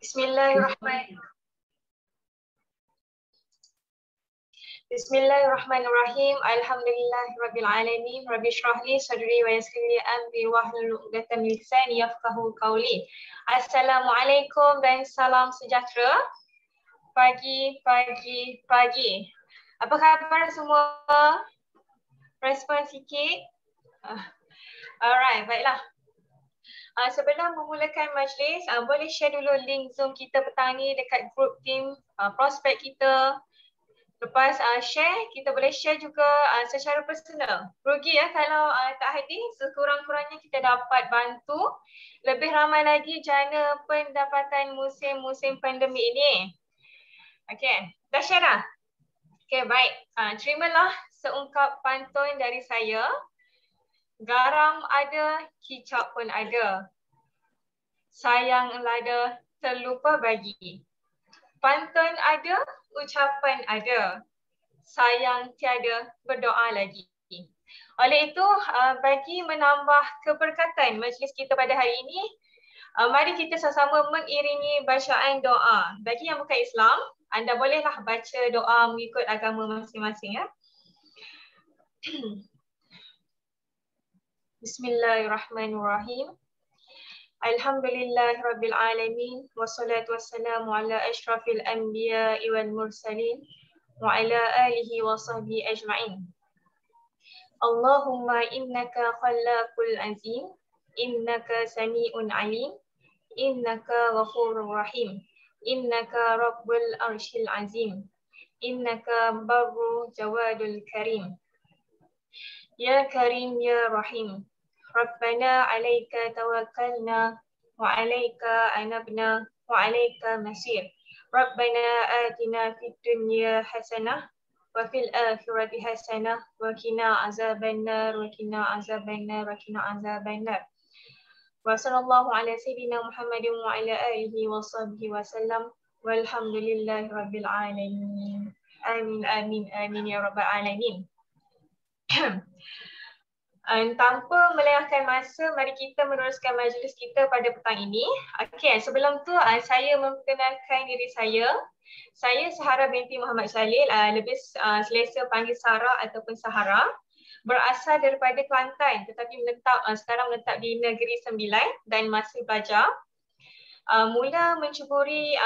Bismillahirrahmanirrahim. Bismillahirrahmanirrahim. Alhamdulillahirabbil alamin. Rabbi shrah li sadri wa yassir li amri wahlul 'uqdatam min lisani yafqahu qawli. Assalamualaikum dan salam sejahtera. Pagi. Apa khabar semua? Respon sikit. Alright, baiklah. Sebelum memulakan majlis, boleh share dulu link Zoom kita petang ni dekat group team prospek kita. Lepas share, kita boleh share juga secara personal. Rugi ya kalau tak hadir, sekurang-kurangnya kita dapat bantu lebih ramai lagi jana pendapatan musim-musim pandemik ini. Okey, dah share dah? Okey, baik. Terimalah seungkap pantun dari saya. Garam ada, kicap pun ada. Sayang lada, terlupa bagi. Pantun ada, ucapan ada. Sayang tiada, berdoa lagi. Oleh itu, bagi menambah keberkatan majlis kita pada hari ini, mari kita sama-sama mengiringi bacaan doa. Bagi yang bukan Islam, anda bolehlah baca doa mengikut agama masing-masing ya. Bismillahirrahmanirrahim. Alhamdulillahirabbil alamin wassalatu wassalamu ala asyrafil anbiya'i wal mursalin wa ala alihi wa sahbihi ajma'in. Allahumma innaka khallaqul azim, innaka sami'un alim, innaka ghafurur rahim, innaka rabbul arsyil azim, innaka barru jawadul karim. Ya Karim ya Rahim. Rabbana alaika tawakkalna wa alaika anabna wa alaika masir. Rabbana atina fid dunya hasanah wa fil akhirati hasanah wa qina azabannar wa qina azabannar wa qina azabannar. Wa sallallahu ala sayyidina Muhammadin wa ala alihi wa sahbihi wa sallam walhamdulillahi rabbil alamin. Amin amin amin ya rabbal alamin. Tanpa melengahkan masa, mari kita meneruskan majlis kita pada petang ini. Okey, sebelum tu saya memperkenalkan diri saya. Saya Sahara binti Muhammad Salil, lebih selesa panggil Sarah ataupun Sahara. Berasal daripada Kelantan tetapi sekarang menetap di Negeri Sembilan dan masih belajar. Mula mencuburi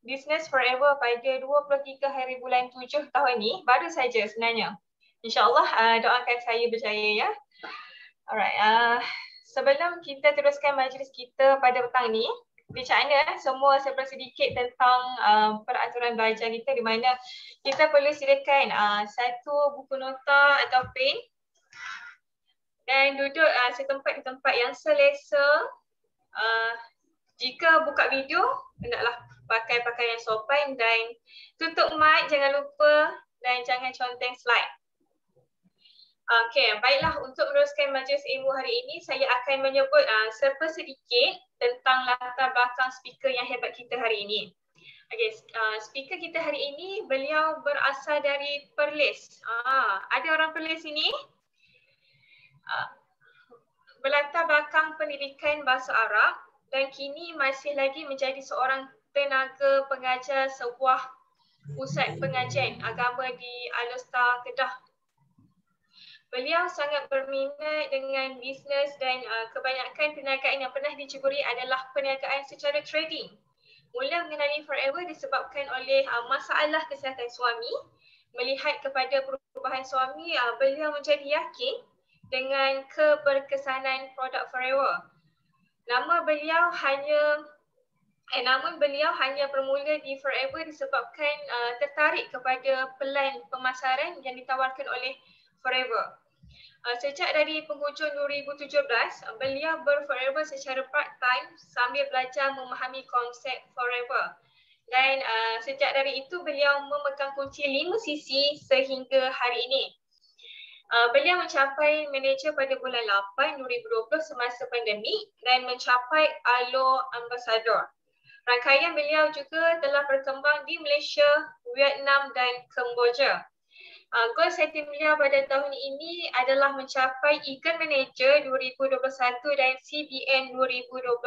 Business Forever pada 23 hari bulan 7 tahun ni, baru saja sebenarnya. InsyaAllah doakan saya berjaya ya. Alright, sebelum kita teruskan majlis kita pada petang ni, bincangnya semua sedikit tentang peraturan belajar kita, di mana kita perlu sediakan satu buku nota atau pen dan duduk setempat di tempat yang selesa. Jika buka video, hendaklah pakai pakaian sopan dan tutup mic jangan lupa dan jangan conteng slide. Okey, baiklah, untuk meneruskan majlis ilmu hari ini, saya akan menyebut sedikit tentang latar belakang speaker yang hebat kita hari ini. Okey, speaker kita hari ini, beliau berasal dari Perlis. Ada orang Perlis ini? Berlatar belakang pendidikan bahasa Arab dan kini masih lagi menjadi seorang tenaga pengajar sebuah pusat pengajian agama di Alor Kedah. Beliau sangat berminat dengan bisnes dan kebanyakan perniagaan yang pernah dicuburi adalah perniagaan secara trading. Mula mengenali Forever disebabkan oleh masalah kesihatan suami. Melihat kepada perubahan suami, beliau menjadi yakin dengan keberkesanan produk Forever. Namun beliau hanya bermula di Forever disebabkan tertarik kepada pelan pemasaran yang ditawarkan oleh Forever. Sejak dari penghujung 2017, beliau ber-Forever secara part-time sambil belajar memahami konsep Forever. Dan sejak dari itu, beliau memegang kunci 5 sisi sehingga hari ini. Beliau mencapai manager pada bulan 8 2020 semasa pandemik dan mencapai Alor Ambassador. Rangkaian beliau juga telah berkembang di Malaysia, Vietnam dan Kemboja. Goal setting beliau pada tahun ini adalah mencapai Eagle Manager 2021 dan CBN 2021.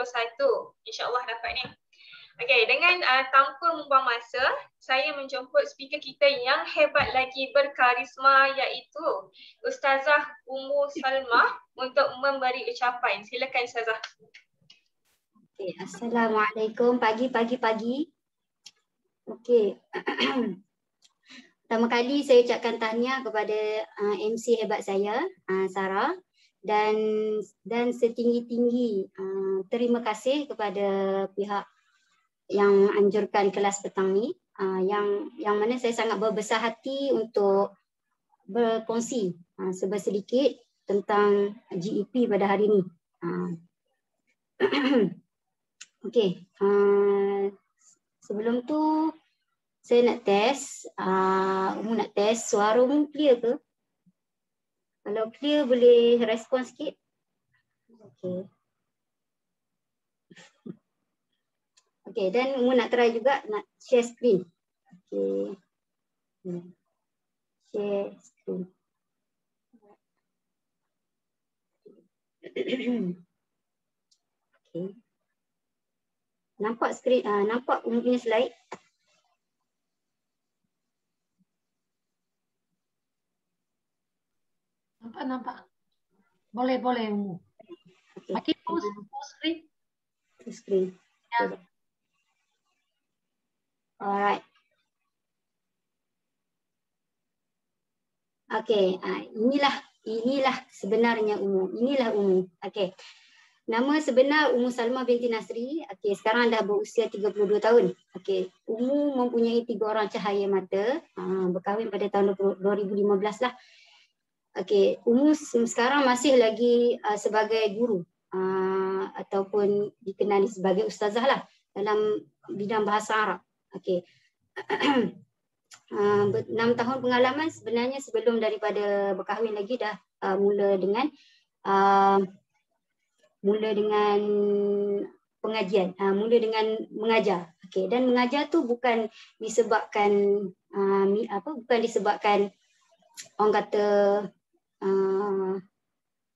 InsyaAllah dapat ni. Okey, dengan tanpa membuang masa, saya menjemput speaker kita yang hebat lagi berkarisma iaitu Ustazah Ummu Salmah untuk memberi ucapan. Silakan Ustazah. Okay. Assalamualaikum, pagi. Okey. Pertama kali saya ucapkan tahniah kepada MC hebat saya, Sarah, dan setinggi-tinggi terima kasih kepada pihak yang anjurkan kelas petang ni, yang mana saya sangat berbesar hati untuk berkongsi sedikit tentang GEP pada hari ini. Okey, sebelum tu saya nak test, Ummu nak test suara Ummu clear ke? Kalau clear boleh respon sikit. Okey. Okey, dan Ummu nak try juga nak share screen. Okey. Share screen. Okey. Nampak skrin, nampak Ummu punya slide? Nampak. Boleh Ummu. Okay. Makin full screen. Full screen. Ya. Okay. Alright. Okey, inilah sebenarnya Ummu. Inilah Ummu. Okey. Nama sebenar Ummu Salmah binti Nasri. Okey, sekarang dah berusia 32 tahun. Okey, Ummu mempunyai 3 orang cahaya mata, berkahwin pada tahun 2015 lah. Okey, Ummu sekarang masih lagi sebagai guru ataupun dikenali sebagai ustazah lah dalam bidang bahasa Arab. Okey. 6 tahun pengalaman sebenarnya sebelum daripada berkahwin lagi dah mula dengan pengajian, mula dengan mengajar. Okey, dan mengajar tu bukan disebabkan bukan disebabkan orang kata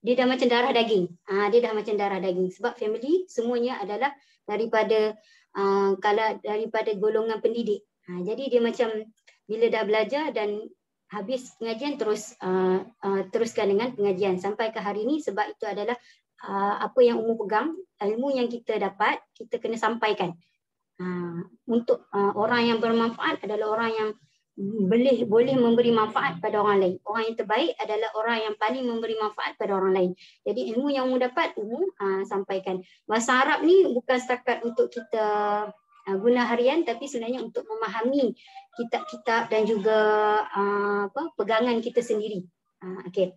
dia dah macam darah daging. Dia dah macam darah daging sebab family semuanya adalah daripada daripada golongan pendidik. Jadi dia macam bila dah belajar dan habis pengajian teruskan dengan pengajian sampai ke hari ini sebab itu adalah apa yang Ummu pegang, ilmu yang kita dapat, kita kena sampaikan. Untuk orang yang bermanfaat adalah orang yang boleh memberi manfaat pada orang lain. Orang yang terbaik adalah orang yang paling memberi manfaat pada orang lain. Jadi ilmu yang Ummu dapat, Ummu sampaikan. Bahasa Arab ni bukan setakat untuk kita guna harian tapi sebenarnya untuk memahami kitab-kitab dan juga pegangan kita sendiri. Okey.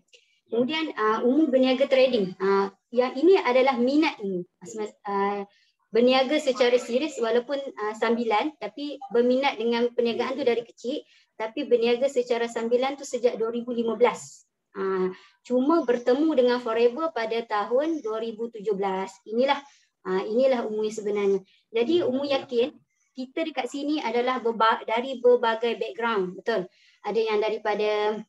Kemudian Ummu berniaga trading. Yang ini adalah minat Ummu. Berniaga secara serius walaupun sambilan tapi berminat dengan perniagaan tu dari kecil tapi berniaga secara sambilan tu sejak 2015. Cuma bertemu dengan Forever pada tahun 2017. Inilah Ummu yang sebenarnya. Jadi Ummu yakin kita dekat sini adalah dari berbagai background, betul. Ada yang daripada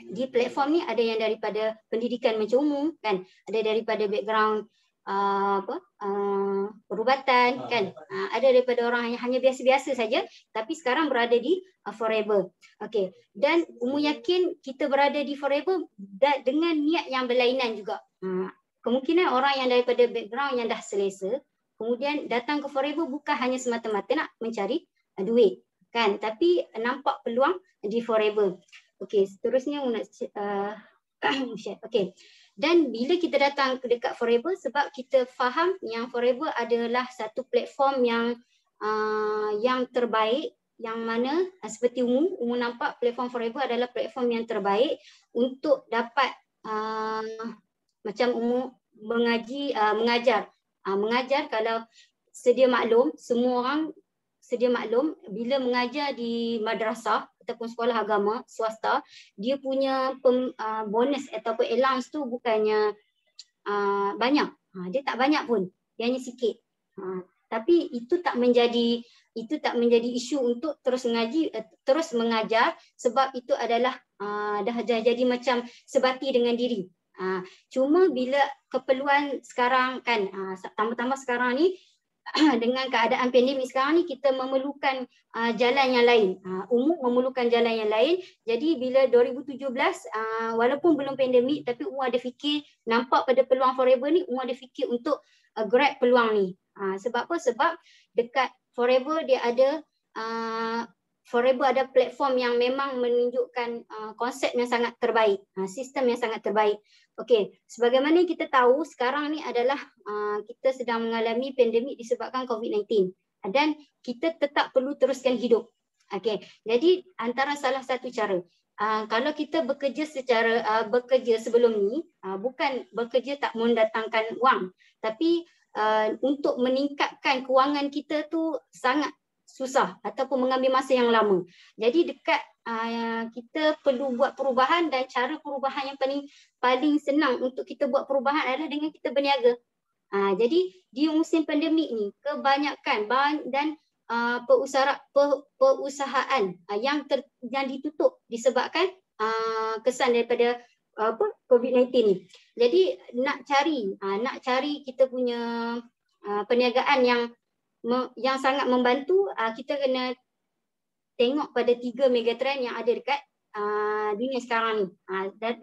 di platform ni ada yang daripada pendidikan macam Ummu kan, ada daripada background perubatan kan, ada daripada orang yang hanya biasa-biasa saja tapi sekarang berada di Forever. Okey, dan Ummu yakin kita berada di Forever dengan niat yang berlainan juga. Kemungkinan orang yang daripada background yang dah selesa kemudian datang ke Forever bukan hanya semata-mata nak mencari duit kan, tapi nampak peluang di Forever. Okey, seterusnya nak share. Okey. Dan bila kita datang ke dekat Forever sebab kita faham yang Forever adalah satu platform yang terbaik, yang mana seperti Ummu nampak platform Forever adalah platform yang terbaik untuk dapat macam Ummu mengajar. Mengajar kalau sedia maklum, semua orang sedia maklum bila mengajar di madrasah ataupun sekolah agama swasta, dia punya bonus ataupun allowance tu bukannya banyak. Dia tak banyak pun, dia hanya sikit. Tapi itu tak menjadi isu untuk terus mengajar sebab itu adalah dah jadi macam sebati dengan diri. Cuma bila keperluan sekarang kan, tambah-tambah sekarang ni dengan keadaan pandemik sekarang ni kita memerlukan jalan yang lain. Umum memerlukan jalan yang lain. Jadi bila 2017 walaupun belum pandemik tapi Umum ada fikir, nampak pada peluang Forever ni, Umum ada fikir untuk grab peluang ni. Sebab apa? Sebab dekat Forever dia ada Forever ada platform yang memang menunjukkan konsep yang sangat terbaik, sistem yang sangat terbaik. Okey, sebagaimana kita tahu sekarang ni adalah kita sedang mengalami pandemik disebabkan COVID-19 dan kita tetap perlu teruskan hidup. Okey, jadi antara salah satu cara kalau kita bekerja bekerja sebelum ni bukan bekerja tak mendatangkan wang, tapi untuk meningkatkan kewangan kita tu sangat susah ataupun mengambil masa yang lama. Jadi dekat kita perlu buat perubahan dan cara perubahan yang paling senang untuk kita buat perubahan adalah dengan kita berniaga. Jadi di musim pandemik ni kebanyakan dan perusahaan yang ditutup disebabkan kesan daripada COVID-19 ni. Jadi nak cari kita punya perniagaan yang sangat membantu, kita kena tengok pada 3 megatrend yang ada dekat dunia sekarang ni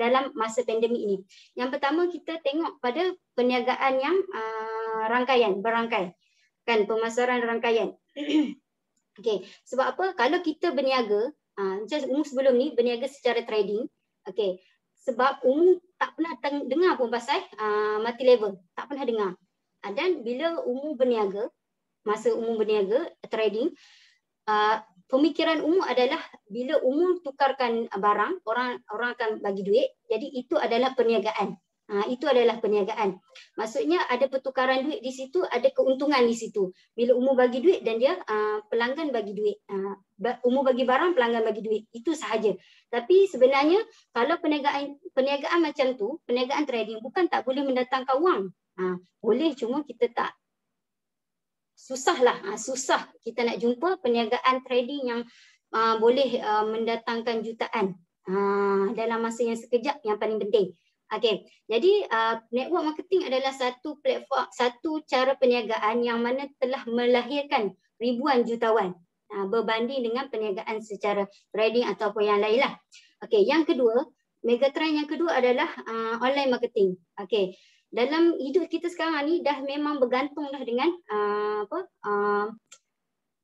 dalam masa pandemik ini. Yang pertama kita tengok pada perniagaan yang berangkai, kan, pemasaran rangkaian. Okey, sebab apa? Kalau kita berniaga, macam Umum sebelum ni berniaga secara trading, okey, sebab Umum tak pernah dengar pun pasal multi level, tak pernah dengar. Dan bila Umum berniaga, masa Umum berniaga trading, pemikiran Umum adalah bila Umum tukarkan barang, orang akan bagi duit. Jadi itu adalah perniagaan. Itu adalah perniagaan. Maksudnya ada pertukaran duit di situ, ada keuntungan di situ. Bila Umum bagi duit dan dia pelanggan bagi duit. Umum bagi barang, pelanggan bagi duit. Itu sahaja. Tapi sebenarnya kalau perniagaan macam tu, perniagaan trading bukan tak boleh mendatangkan wang. Boleh, cuma kita tak susah kita nak jumpa perniagaan trading yang boleh mendatangkan jutaan dalam masa yang sekejap, yang paling penting. Okey, jadi network marketing adalah satu platform, satu cara perniagaan yang mana telah melahirkan ribuan jutawan berbanding dengan perniagaan secara trading ataupun yang lain lah. Okey, yang kedua, megatrend yang kedua adalah online marketing. Okey, dalam hidup kita sekarang ni dah memang bergantung dah dengan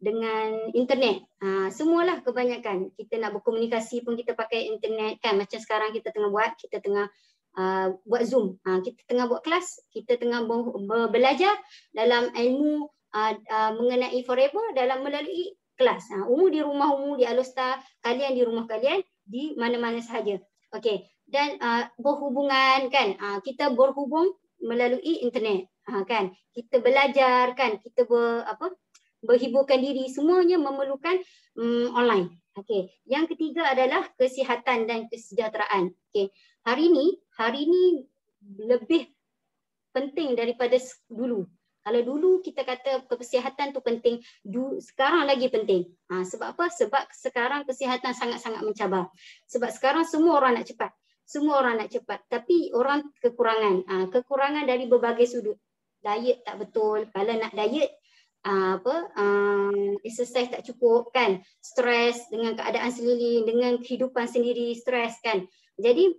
dengan internet. Semualah kebanyakan. Kita nak berkomunikasi pun kita pakai internet, kan. Macam sekarang kita tengah buat Zoom. Kita tengah buat kelas, kita tengah belajar dalam ilmu mengenai Forever melalui kelas. Umum di rumah Umum, di Alostar, kalian di rumah kalian, di mana-mana sahaja. Okey, dan berhubungan, kan, kita berhubung melalui internet, kan, kita belajar, kan, kita berhiburkan diri, semuanya memerlukan online. Okey, yang ketiga adalah kesihatan dan kesejahteraan. Okey, hari ni lebih penting daripada dulu. Kalau dulu kita kata kesihatan tu penting, sekarang lagi penting. Sebab apa? Sebab sekarang kesihatan sangat-sangat mencabar. Sebab sekarang semua orang nak cepat. Tapi orang kekurangan dari berbagai sudut. Diet tak betul. Kalau nak diet, exercise tak cukup, kan. Stres dengan keadaan sekeliling, dengan kehidupan sendiri, stres, kan. Jadi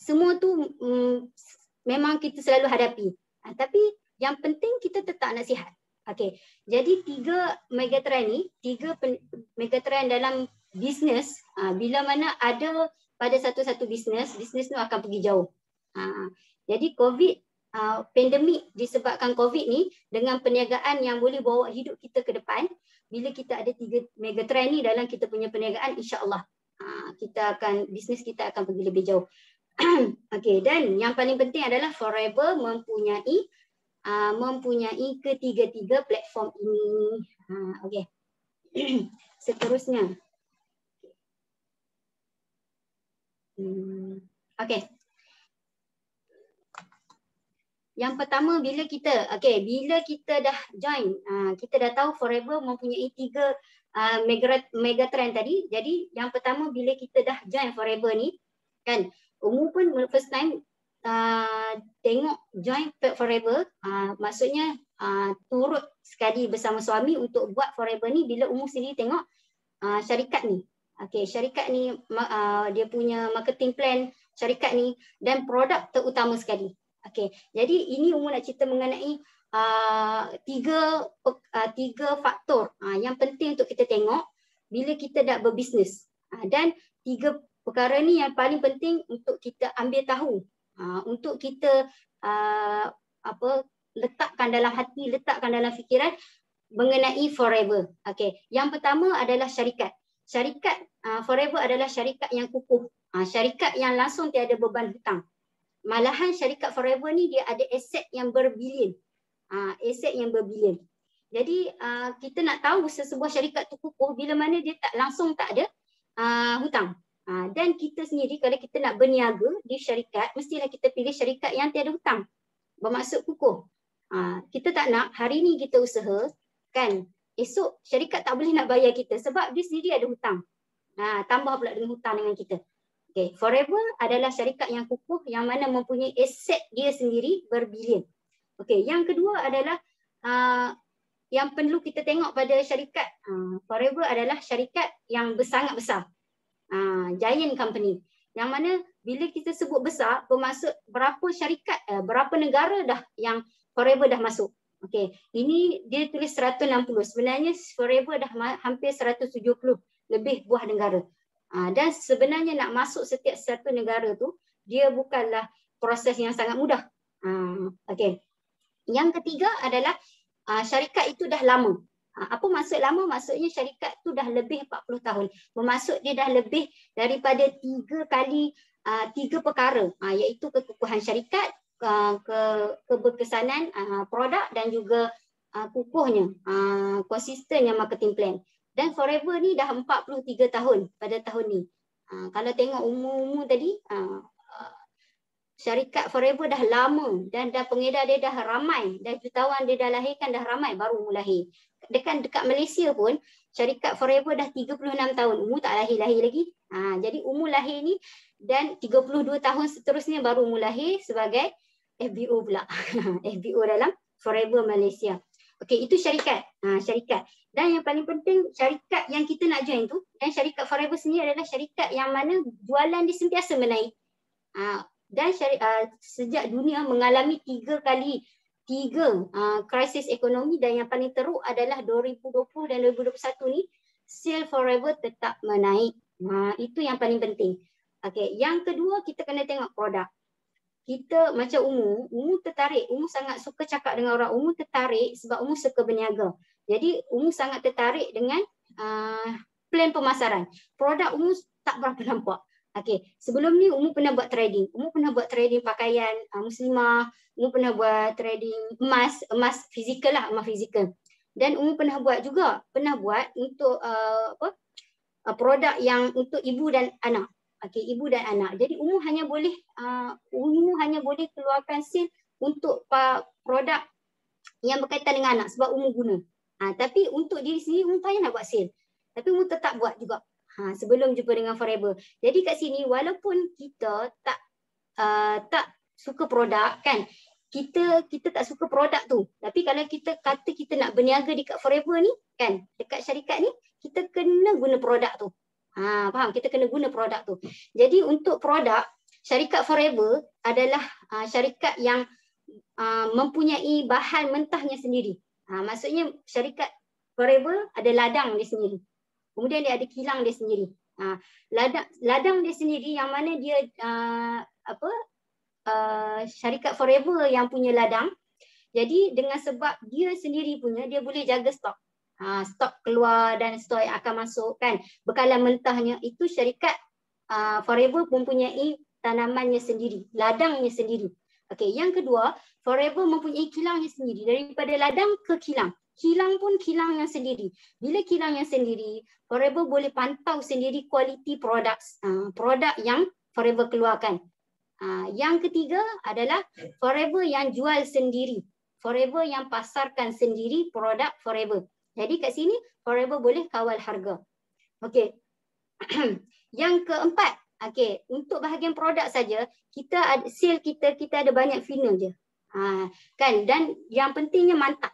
semua tu memang kita selalu hadapi. Tapi yang penting kita tetap nak sihat. Okey. Jadi 3 megatrend dalam bisnes, bila mana ada pada satu-satu bisnes tu akan pergi jauh. Jadi pandemik disebabkan COVID ni, dengan perniagaan yang boleh bawa hidup kita ke depan, bila kita ada 3 megatrend ni dalam kita punya perniagaan, insya-Allah bisnes kita akan pergi lebih jauh. Okey, dan yang paling penting adalah Forever mempunyai ketiga-tiga platform ini. Okey. Seterusnya. Okey. Yang pertama, bila kita dah join, kita dah tahu Forever mempunyai 3 megatrend tadi. Jadi yang pertama, bila kita dah join Forever ni, kan, Umum pun first time tengok join Forever, maksudnya turut sekali bersama suami untuk buat forever ni bila Umu sendiri tengok syarikat ni. Okey, syarikat ni dia punya marketing plan syarikat ni dan produk terutama sekali. Okey, jadi ini Umu nak cerita mengenai tiga faktor yang penting untuk kita tengok bila kita nak berbisnes. Dan tiga perkara ni yang paling penting untuk kita ambil tahu, untuk kita letakkan dalam hati, letakkan dalam fikiran mengenai forever. Okey, yang pertama adalah syarikat. Syarikat forever adalah syarikat yang kukuh. Syarikat yang langsung tiada beban hutang. Malahan syarikat forever ni dia ada aset yang berbilion. Aset yang berbilion. Jadi kita nak tahu sesebuah syarikat tu kukuh bila mana dia langsung tak ada hutang. Dan kita sendiri kalau kita nak berniaga di syarikat, mestilah kita pilih syarikat yang tiada hutang. Bermaksud kukuh. Kita tak nak hari ni kita usaha, kan, esok syarikat tak boleh nak bayar kita sebab dia sendiri ada hutang. Tambah pula dengan hutang dengan kita. Okay, forever adalah syarikat yang kukuh yang mana mempunyai aset dia sendiri berbilion. Okey, yang kedua adalah yang perlu kita tengok pada syarikat forever adalah syarikat yang sangat besar. Giant company. Yang mana bila kita sebut besar, bermaksud berapa syarikat, berapa negara dah yang forever dah masuk. Okey, ini dia tulis 160. Sebenarnya forever dah hampir 170 lebih buah negara. Dan sebenarnya nak masuk setiap satu negara tu, dia bukanlah proses yang sangat mudah. Okey. Yang ketiga adalah syarikat itu dah lama. Apa maksud lama? Maksudnya syarikat tu dah lebih 40 tahun. Bermaksud dia dah lebih daripada 3 perkara, iaitu kekukuhan syarikat, keberkesanan produk dan juga kukuhnya, konsistennya marketing plan. Dan forever ni dah 43 tahun pada tahun ni. Kalau tengok umur tadi, syarikat forever dah lama dan dah pengedar dia dah ramai, dah jutawan dia dah lahirkan dah ramai baru lahir. Dekat Malaysia pun syarikat forever dah 36 tahun, umur tak lahir-lahir lagi. Jadi umur lahir ni dan 32 tahun seterusnya baru umur lahir sebagai FBO pula. FBO dalam forever Malaysia. Okey, itu syarikat. Syarikat. Dan yang paling penting syarikat yang kita nak join tu, dan syarikat forever sendiri adalah syarikat yang mana jualan dia sentiasa menaik. Dan sejak dunia mengalami tiga krisis ekonomi dan yang paling teruk adalah 2020 dan 2021 ni, sale forever tetap menaik. Itu yang paling penting. Okey, yang kedua kita kena tengok produk. Kita macam Umu tertarik, Umu sangat suka cakap dengan orang, Umu tertarik sebab Umu suka berniaga. Jadi Umu sangat tertarik dengan plan pemasaran. Produk Umu tak berapa nampak. Okey, sebelum ni Umu pernah buat trading. Umu pernah buat trading pakaian muslimah, Umu pernah buat trading emas fizikal lah, emas fizikal. Dan Umu pernah buat untuk produk yang untuk ibu dan anak. Okey, ibu dan anak. Jadi Umu hanya boleh keluarkan sale untuk produk yang berkaitan dengan anak sebab Umu guna. Tapi untuk diri sendiri Umu payah nak buat sale. Tapi Umu tetap buat juga. Sebelum jumpa dengan forever. Jadi kat sini walaupun kita tak suka produk, kan, kita tak suka produk tu, tapi kalau kita kata kita nak berniaga dekat forever ni, kan, dekat syarikat ni, kita kena guna produk tu. Faham? Kita kena guna produk tu. Jadi untuk produk, syarikat forever adalah syarikat yang mempunyai bahan mentahnya sendiri. Maksudnya syarikat forever ada ladang dia sendiri. Kemudian dia ada kilang dia sendiri. Ladang dia sendiri yang mana dia syarikat forever yang punya ladang. Jadi dengan sebab dia sendiri punya, dia boleh jaga stok. Stok keluar dan stok yang akan masuk, kan. Bekalan mentahnya itu syarikat forever mempunyai tanamannya sendiri, ladangnya sendiri. Okey, yang kedua, forever mempunyai kilangnya sendiri. Daripada ladang ke kilang. Kilang pun kilang yang sendiri. Bila kilang yang sendiri, forever boleh pantau sendiri kualiti produk yang forever keluarkan. Yang ketiga adalah forever yang jual sendiri. Forever yang pasarkan sendiri produk forever. Jadi kat sini forever boleh kawal harga. Okey. Yang keempat, okey, untuk bahagian produk saja, kita ada sale kita ada banyak funnel je. Kan, dan yang pentingnya mantap.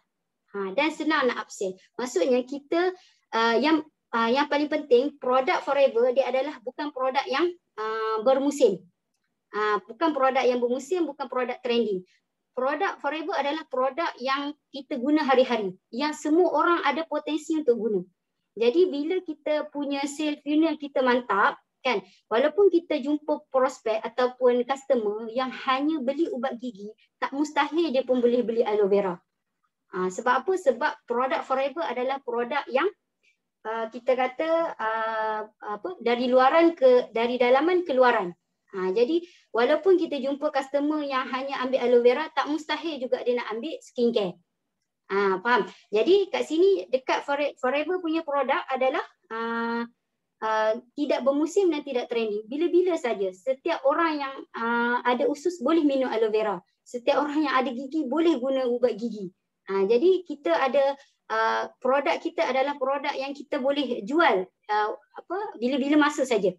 Dan senang nak upsell. Maksudnya kita yang paling penting produk Forever dia adalah bukan produk yang bermusim. Bukan produk yang bermusim, bukan produk trending. Produk Forever adalah produk yang kita guna hari-hari, yang semua orang ada potensi untuk guna. Jadi bila kita punya sales funnel kita mantap, kan, walaupun kita jumpa prospek ataupun customer yang hanya beli ubat gigi, tak mustahil dia pun boleh beli aloe vera. Sebab apa? Sebab produk Forever adalah produk yang kita kata dari dalaman ke luaran. Jadi walaupun kita jumpa customer yang hanya ambil aloe vera, tak mustahil juga dia nak ambil skincare. Faham? Jadi kat sini dekat Forever punya produk adalah tidak bermusim dan tidak trending. Bila-bila saja. Setiap orang yang ada usus boleh minum aloe vera. Setiap orang yang ada gigi boleh guna ubat gigi. Jadi kita ada produk kita adalah produk yang kita boleh jual bila-bila masa saja.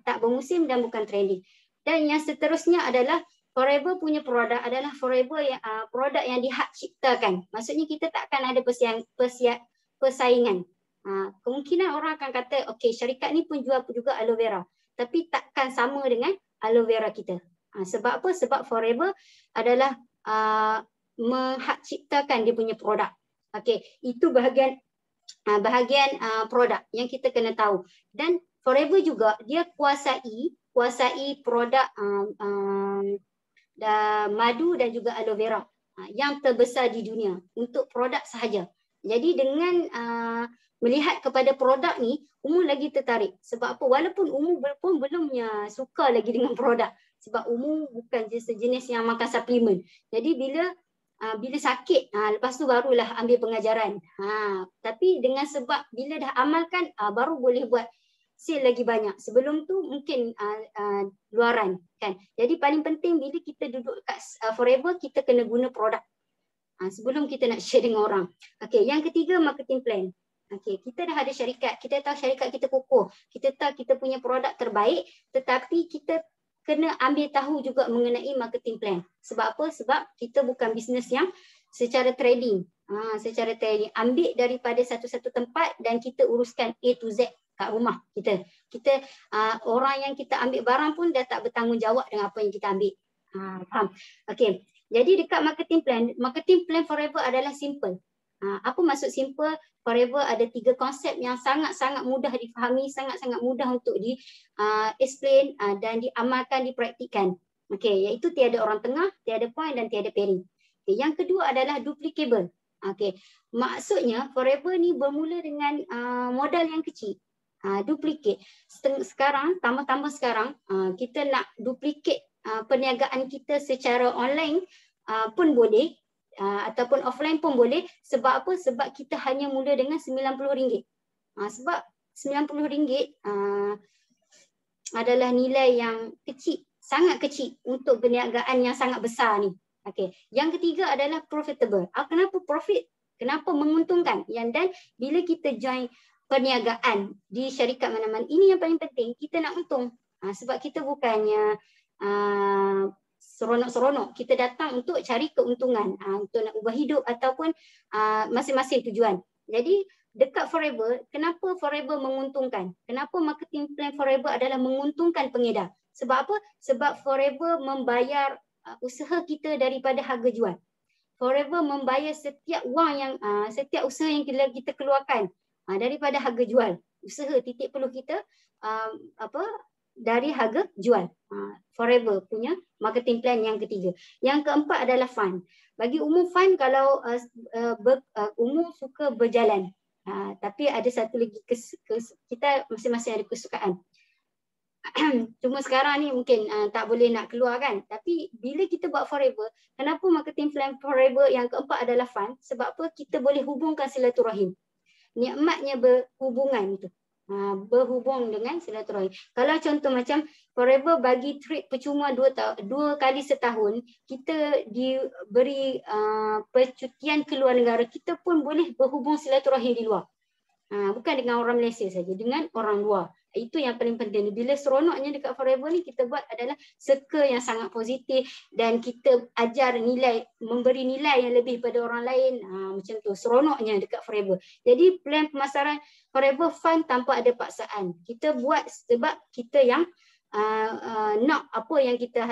Tak bermusim dan bukan trending. Dan yang seterusnya adalah Forever punya produk adalah Forever yang produk yang dihak ciptakan. Maksudnya kita takkan ada persaingan. Kemungkinan orang akan kata, okey, syarikat ni pun jual juga aloe vera, tapi takkan sama dengan aloe vera kita. Sebab apa? Sebab Forever adalah menghak ciptakan dia punya produk. Okey, itu bahagian produk yang kita kena tahu. Dan Forever juga dia kuasai produk madu dan juga aloe vera yang terbesar di dunia untuk produk sahaja. Jadi dengan melihat kepada produk ni, Umu lagi tertarik. Sebab apa? Walaupun Umu pun belum suka lagi dengan produk. Sebab Umu bukan sejenis yang makan suplemen. Jadi bila sakit, lepas tu barulah ambil pengajaran. Tapi dengan sebab bila dah amalkan, baru boleh buat sale lagi banyak. Sebelum tu mungkin luaran, kan. Jadi paling penting bila kita duduk kat Forever, kita kena guna produk sebelum kita nak share dengan orang. Okey, yang ketiga, marketing plan. Okey, kita dah ada syarikat, kita tahu syarikat kita kokoh, kita tahu kita punya produk terbaik, tetapi kita kena ambil tahu juga mengenai marketing plan. Sebab apa? Sebab kita bukan bisnes yang secara trading. Secara trading, ambil daripada satu-satu tempat dan kita uruskan A to Z kat rumah kita. Orang yang kita ambil barang pun dah tak bertanggungjawab dengan apa yang kita ambil. Faham? Okey. Jadi dekat marketing plan Forever adalah simple. Apa maksud simple? Forever ada 3 konsep yang sangat-sangat mudah difahami, sangat-sangat mudah untuk explain dan diamalkan, dipraktikkan. Okey, iaitu tiada orang tengah, tiada point dan tiada pairing. Okay, yang kedua adalah duplicable. Okey, maksudnya Forever ni bermula dengan modal yang kecil. Duplicate. Sekarang, tambah-tambah sekarang, kita nak duplicate perniagaan kita secara online pun boleh, ataupun offline pun boleh. Sebab apa? Sebab kita hanya mula dengan RM90. Sebab RM90 adalah nilai yang kecil, sangat kecil untuk perniagaan yang sangat besar ni. Okey. Yang ketiga adalah profitable. Kenapa profit? Kenapa menguntungkan? Dan bila kita join perniagaan di syarikat mana-mana, ini yang paling penting, kita nak untung. Sebab kita bukannya seronok-seronok, kita datang untuk cari keuntungan, untuk nak ubah hidup ataupun masing-masing tujuan. Jadi dekat Forever, kenapa Forever menguntungkan? Kenapa marketing plan Forever adalah menguntungkan pengedar? Sebab apa? Sebab Forever membayar usaha kita daripada harga jual. Forever membayar setiap wang yang setiap usaha yang kita keluarkan daripada harga jual. Usaha titik peluh kita dari harga jual. Forever punya marketing plan yang ketiga. Yang keempat adalah fun. Bagi umum fun, kalau umum suka berjalan. Tapi ada satu lagi, kita masing-masing ada kesukaan. Cuma sekarang ni mungkin tak boleh nak keluar, kan. Tapi bila kita buat Forever, kenapa marketing plan Forever yang keempat adalah fun? Sebab apa? Kita boleh hubungkan silaturahim. Nikmatnya berhubungan itu. Berhubung dengan silaturahim. Kalau contoh macam Forever bagi trip percuma 2 kali setahun, kita diberi percutian ke luar negara, kita pun boleh berhubung silaturahim di luar. Bukan dengan orang Malaysia saja, dengan orang luar. Itu yang paling penting. Bila seronoknya dekat Forever ni kita buat adalah circle yang sangat positif dan kita ajar nilai, memberi nilai yang lebih pada orang lain. Macam tu seronoknya dekat Forever. Jadi plan pemasaran Forever fun tanpa ada paksaan. Kita buat sebab kita yang nak apa yang kita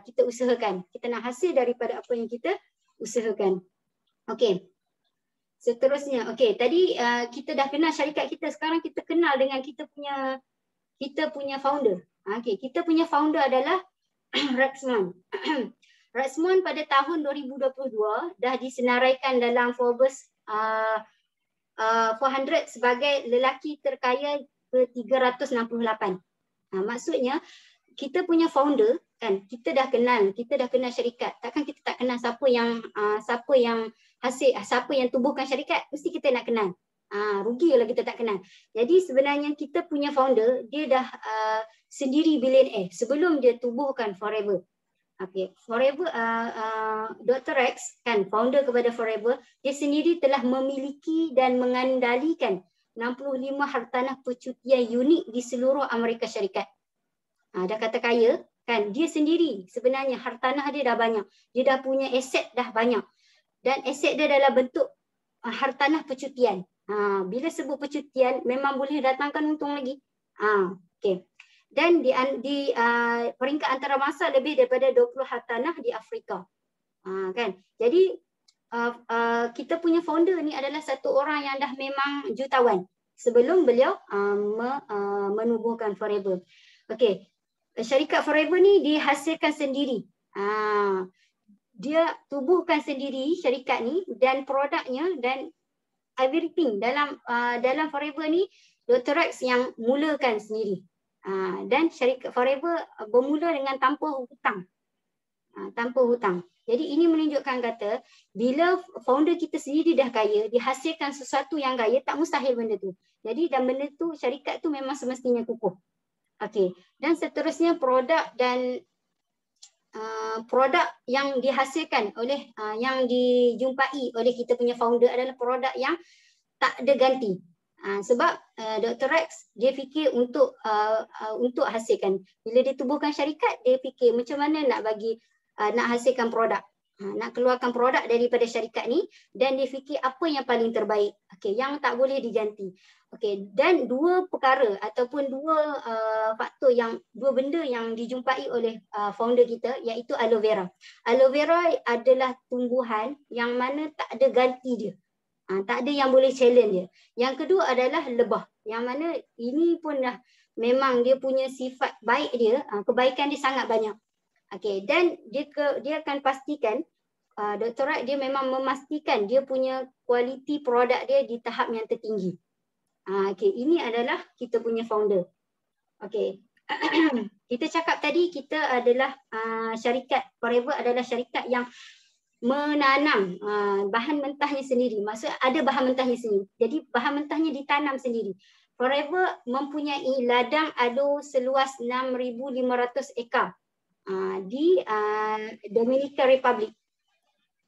kita usahakan. Kita nak hasil daripada apa yang kita usahakan. Okey. Seterusnya, okey, tadi kita dah kenal syarikat kita, sekarang kita kenal dengan kita punya founder. Okey, kita punya founder adalah Raxmon. Raxmon pada tahun 2022 dah disenaraikan dalam Forbes 400 sebagai lelaki terkaya ke-368. Maksudnya kita punya founder kan, kita dah kenal syarikat. Takkan kita tak kenal siapa yang tubuhkan syarikat, mesti kita nak kenal. Rugi kalau kita tak kenal. Jadi sebenarnya kita punya founder dia dah sendiri billionaire sebelum dia tubuhkan Forever. Okay, Forever, Dr. Rex kan, founder kepada Forever, dia sendiri telah memiliki dan mengendalikan 65 hartanah percutian unik di seluruh Amerika Syarikat. Dah kata kaya kan, dia sendiri sebenarnya hartanah dia dah banyak. Dia dah punya aset dah banyak. Dan aset dia dalam bentuk hartanah percutian. Bila sebut percutian memang boleh datangkan untung lagi. Okay. Dan di peringkat antarabangsa lebih daripada 20 hartanah di Afrika. Kan? Jadi kita punya founder ni adalah satu orang yang dah memang jutawan sebelum beliau menubuhkan Forever. Okey. Syarikat Forever ni dihasilkan sendiri. Dia tubuhkan sendiri syarikat ni dan produknya dan everything dalam Forever ni Dr. Rex yang mulakan sendiri. Dan syarikat Forever bermula dengan tanpa hutang. Tanpa hutang. Jadi ini menunjukkan kata bila founder kita sendiri dah kaya, dihasilkan sesuatu yang kaya, tak mustahil benda tu. Jadi dan benda tu syarikat tu memang semestinya kukuh. Okey. Dan seterusnya produk yang dihasilkan oleh yang dijumpai oleh kita punya founder adalah produk yang tak ada ganti. Sebab Dr. Rex dia fikir untuk hasilkan. Bila dia tubuhkan syarikat, dia fikir macam mana nak hasilkan produk. Nak keluarkan produk daripada syarikat ni dan dia fikir apa yang paling terbaik. Okey, yang tak boleh diganti. Okey, dan dua perkara ataupun dua benda yang dijumpai oleh founder kita iaitu aloe vera. Aloe vera adalah tumbuhan yang mana tak ada ganti dia. Tak ada yang boleh challenge dia. Yang kedua adalah lebah. Yang mana ini pun dah memang dia punya sifat baik dia, kebaikan dia sangat banyak. Okey, dan dia akan pastikan Dr. Rex dia memang memastikan dia punya kualiti produk dia di tahap yang tertinggi. Okey, ini adalah kita punya founder. Okey. Kita cakap tadi kita adalah syarikat Forever adalah syarikat yang menanam bahan mentahnya sendiri. Maksud ada bahan mentahnya sendiri. Jadi bahan mentahnya ditanam sendiri. Forever mempunyai ladang aloe seluas 6,500 ekar di Dominican Republic.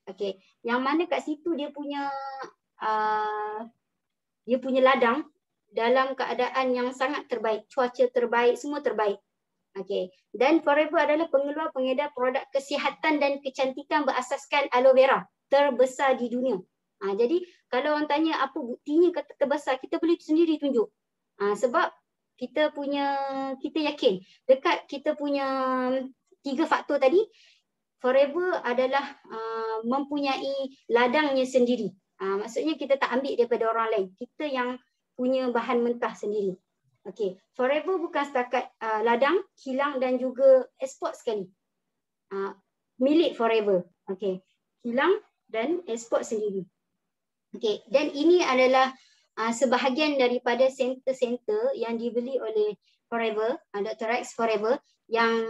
Okey, yang mana kat situ dia punya ladang dalam keadaan yang sangat terbaik, cuaca terbaik, semua terbaik. Okey, dan Forever adalah pengedar produk kesihatan dan kecantikan berasaskan aloe vera terbesar di dunia. Jadi kalau orang tanya apa buktinya kata terbesar, kita boleh sendiri tunjuk. Sebab kita yakin dekat kita punya 3 faktor tadi, Forever adalah mempunyai ladangnya sendiri. Maksudnya kita tak ambil daripada orang lain. Kita yang punya bahan mentah sendiri. Okey, Forever bukan setakat ladang, kilang dan juga ekspor sekali. Milik Forever. Okey, kilang dan ekspor sendiri. Okey, dan ini adalah sebahagian daripada center-center yang dibeli oleh Forever, Dr. Rex Forever yang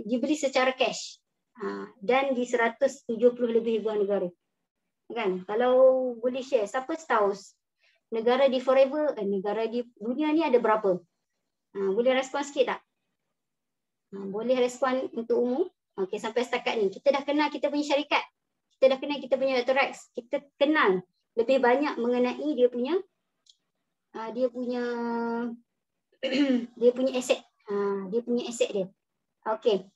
dibeli secara cash dan di 170 lebih buah negara. Kan? Kalau boleh share, siapa tahu negara di Forever, negara di dunia ni ada berapa? Boleh respon sikit tak? Boleh respon untuk umum? Okey, sampai setakat ni kita dah kenal kita punya syarikat. Kita dah kenal kita punya Dr. Rex. Kita kenal lebih banyak mengenai dia punya dia punya aset. Dia punya aset dia. Okey.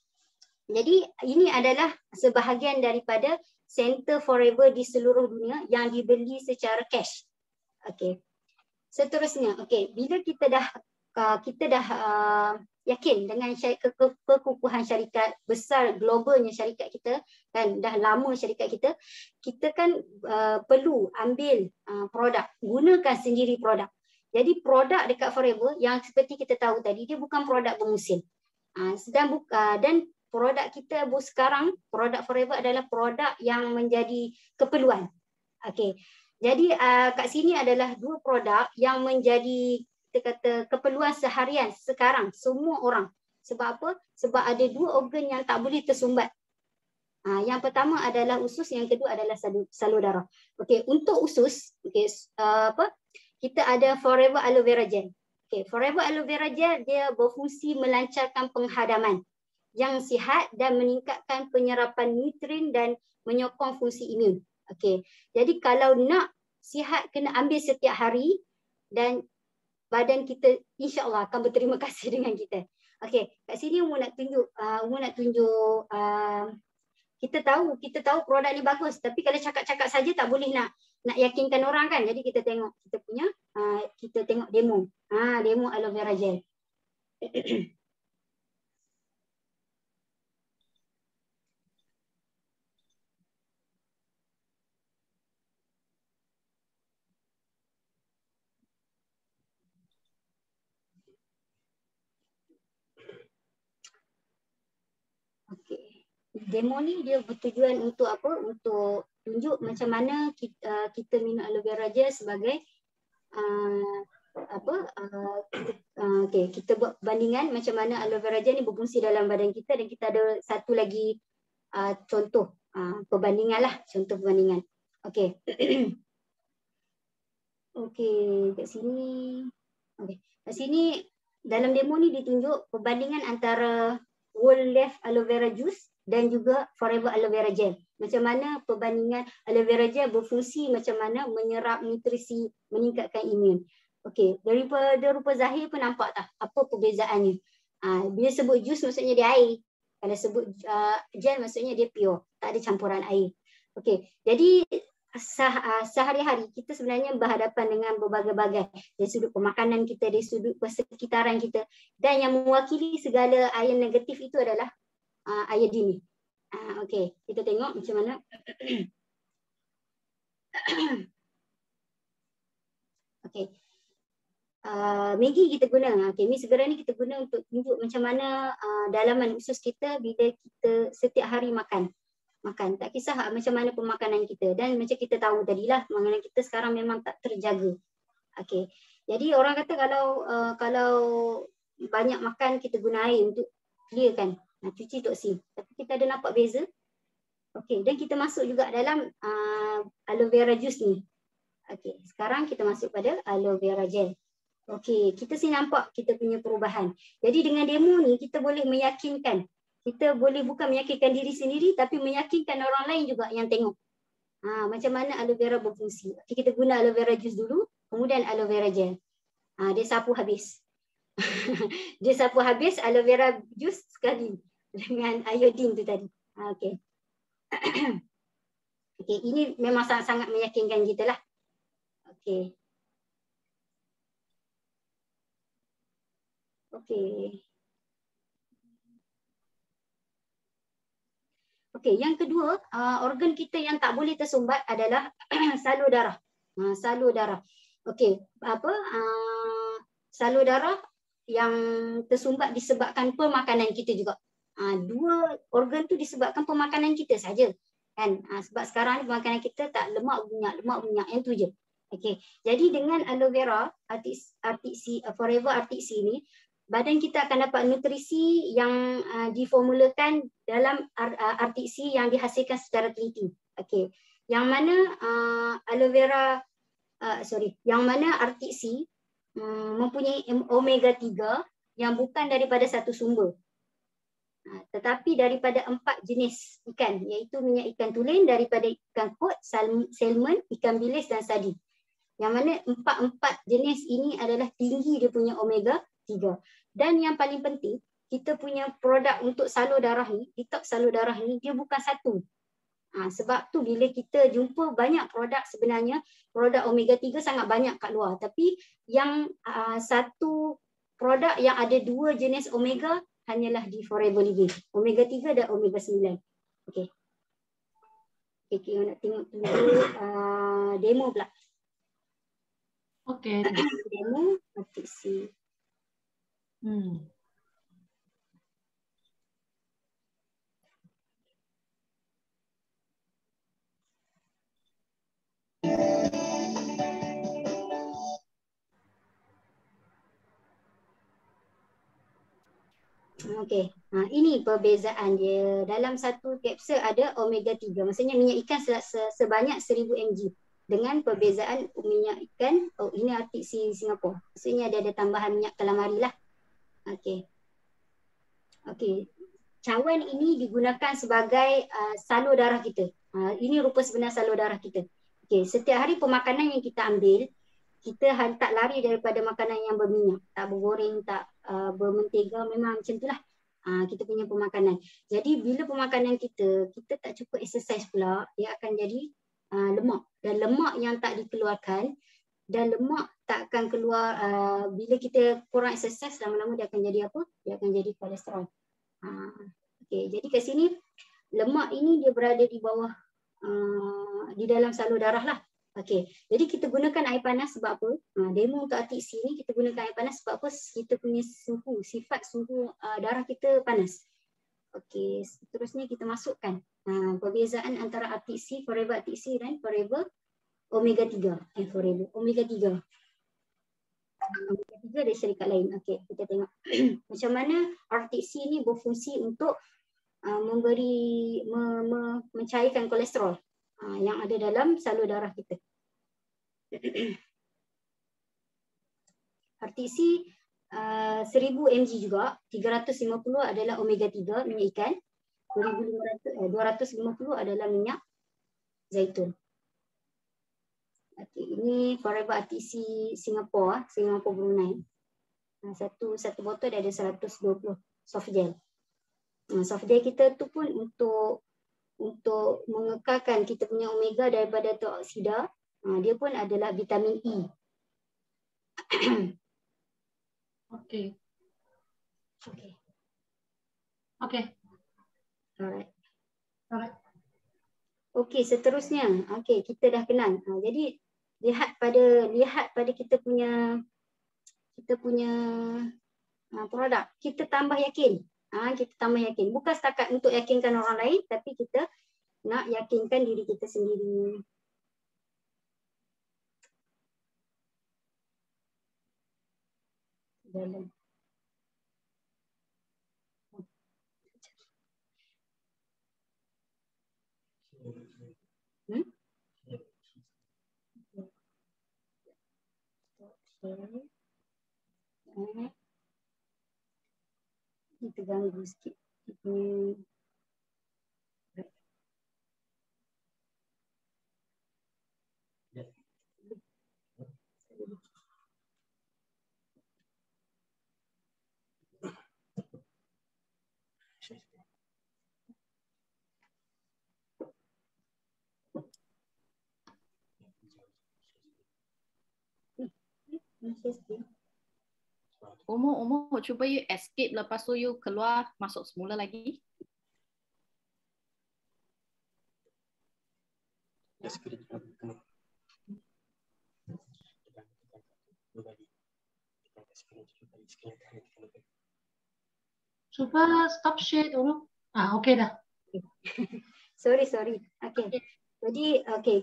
Jadi ini adalah sebahagian daripada Center Forever di seluruh dunia yang dibeli secara cash. Okey. Seterusnya, okey, bila kita dah yakin dengan kekukuhan syarikat besar globalnya syarikat kita dan dah lama syarikat kita kan perlu ambil produk, gunakan sendiri produk. Jadi produk dekat Forever yang seperti kita tahu tadi, dia bukan produk bermusim. Dan produk kita sekarang, produk Forever adalah produk yang menjadi keperluan. Okey. Jadi kat sini adalah dua produk yang menjadi kita kata keperluan seharian sekarang semua orang. Sebab apa? Sebab ada dua organ yang tak boleh tersumbat. Yang pertama adalah usus, yang kedua adalah salur darah. Okey, untuk usus, okey, kita ada Forever Aloe Vera Gel. Okey, Forever Aloe Vera Gel dia berfungsi melancarkan penghadaman yang sihat dan meningkatkan penyerapan nutrien dan menyokong fungsi imun. Okey. Jadi kalau nak sihat kena ambil setiap hari dan badan kita insya-Allah akan berterima kasih dengan kita. Okey, kat sini Umur nak tunjuk kita tahu produk ni bagus, tapi kalau cakap-cakap saja tak boleh nak yakinkan orang kan. Jadi kita tengok kita tengok demo. Demo aloe vera gel. Okey. Demo ni dia bertujuan untuk apa? Untuk tunjuk macam mana kita minum aloe vera gel sebagai okey, kita buat perbandingan macam mana aloe vera gel ni berfungsi dalam badan kita, dan kita ada satu lagi contoh perbandingan lah, contoh perbandingan. Okey. Okey, kat sini. Okey. Kat sini dalam demo ni ditunjuk perbandingan antara Whole Life Aloe Vera Juice dan juga Forever Aloe Vera Gel. Macam mana perbandingan aloe vera gel berfungsi macam mana menyerap nutrisi, meningkatkan imun. Okey, daripada rupa zahir pun nampak tak apa perbezaannya. Bila sebut jus maksudnya dia air. Kalau sebut gel maksudnya dia pure, tak ada campuran air. Okey, jadi sehari-hari kita sebenarnya berhadapan dengan berbagai-bagai dari sudut pemakanan kita, dari sudut persekitaran kita, dan yang mewakili segala ion negatif itu adalah iodine ni. Okey, kita tengok macam mana. Okey. Maggi kita guna. Okey, mi segera ni kita guna untuk tunjuk macam mana dalaman usus kita bila kita setiap hari makan. Tak kisah macam mana pemakanan kita, dan macam kita tahu tadilah makanan kita sekarang memang tak terjaga. Okey. Jadi orang kata kalau banyak makan kita guna air untuk clearkan, cuci toksin. Tapi kita ada nampak beza. Okey, dan kita masuk juga dalam aloe vera juice ni. Okey, sekarang kita masuk pada aloe vera gel. Okey, kita sini nampak kita punya perubahan. Jadi dengan demo ni kita boleh meyakinkan. Kita boleh bukan meyakinkan diri sendiri tapi meyakinkan orang lain juga yang tengok. Macam mana aloe vera berfungsi. Okay, kita guna aloe vera juice dulu, kemudian aloe vera gel. Dia sapu habis. Dia sapu habis aloe vera juice sekali dengan iodine tu tadi. Okey. Okey, ini memang sangat-sangat meyakinkan kita lah. Okey. Okey. Okey, yang kedua, organ kita yang tak boleh tersumbat adalah salur darah. Salur darah. Okey, salur darah yang tersumbat disebabkan pemakanan kita juga. Dua organ tu disebabkan pemakanan kita saja. Kan? Sebab sekarang ni pemakanan kita tak lemak minyak yang tu je. Okey. Jadi dengan aloe vera RTC Forever RTC ni, badan kita akan dapat nutrisi yang diformulakan dalam RTC yang dihasilkan secara teliti. Okey. Yang mana yang mana RTC mempunyai omega 3 yang bukan daripada satu sumber. Tetapi daripada 4 jenis ikan, iaitu minyak ikan tulen, daripada ikan kod, salmon, ikan bilis dan sardin. Yang mana empat jenis ini adalah tinggi dia punya omega Dan yang paling penting, kita punya produk untuk salur darah ni, detox salur darah ni, dia bukan satu. Sebab tu bila kita jumpa banyak produk, sebenarnya produk omega 3 sangat banyak kat luar. Tapi yang satu produk yang ada 2 jenis omega hanyalah di Forever Living. Omega 3 dan omega 9. Okey. Okay, nak tengok demo pula. Okey. Demo, ketik C. Okey, ini perbezaan dia. Dalam satu kapsul ada omega 3. Maksudnya minyak ikan sebanyak 1000 mg. Dengan perbezaan minyak ikan, ini artik Singapura. Maksudnya dia ada tambahan minyak calamari lah. Okey. Okey. Cawan ini digunakan sebagai salur darah kita. Ini rupa sebenar salur darah kita. Okey, setiap hari pemakanan yang kita ambil, kita tak lari daripada makanan yang berminyak, tak bergoreng, tak bermentega, memang macam itulah kita punya pemakanan. Jadi bila pemakanan kita tak cukup exercise pula, dia akan jadi lemak. Dan lemak yang tak dikeluarkan, dan lemak tak akan keluar bila kita kurang exercise, lama-lama dia akan jadi apa? Dia akan jadi kolesterol. Okay, jadi kat sini lemak ini dia berada di bawah di dalam salur darah lah. Okey, jadi kita gunakan air panas sebab apa? Demo untuk artik C ni kita gunakan air panas sebab apa? Kita punya suhu, sifat suhu darah kita panas. Okey, seterusnya kita masukkan perbezaan antara artik C, Forever artik C dan Forever omega 3. Forever omega 3. Omega 3 dari syarikat lain. Okey, kita tengok macam mana artik C ni berfungsi untuk mencairkan kolesterol yang ada dalam salur darah kita. Artik C 1000 mg juga, 350 adalah omega 3 minyak ikan, 250 adalah minyak zaitun. Okay, ini Forever artik C Singapura, Singapura Brunei. Satu botol dia ada 120 soft gel. Soft gel kita tu pun untuk mengekalkan kita punya omega daripada antioksida, dia pun adalah vitamin E. Okey. Okey. Okey. Alright. Alright. Okey, seterusnya. Okey, kita dah kenal. Jadi lihat pada kita punya produk. Kita tambah yakin. Kita tambah yakin. Bukan setakat untuk yakinkan orang lain, tapi kita nak yakinkan diri kita sendiri. Dalam. Kita ganggu sikit. Umur cuba you escape, lepas tu you keluar masuk semula lagi. Cuba stop share dulu. Okey dah. Sorry. Okey. Jadi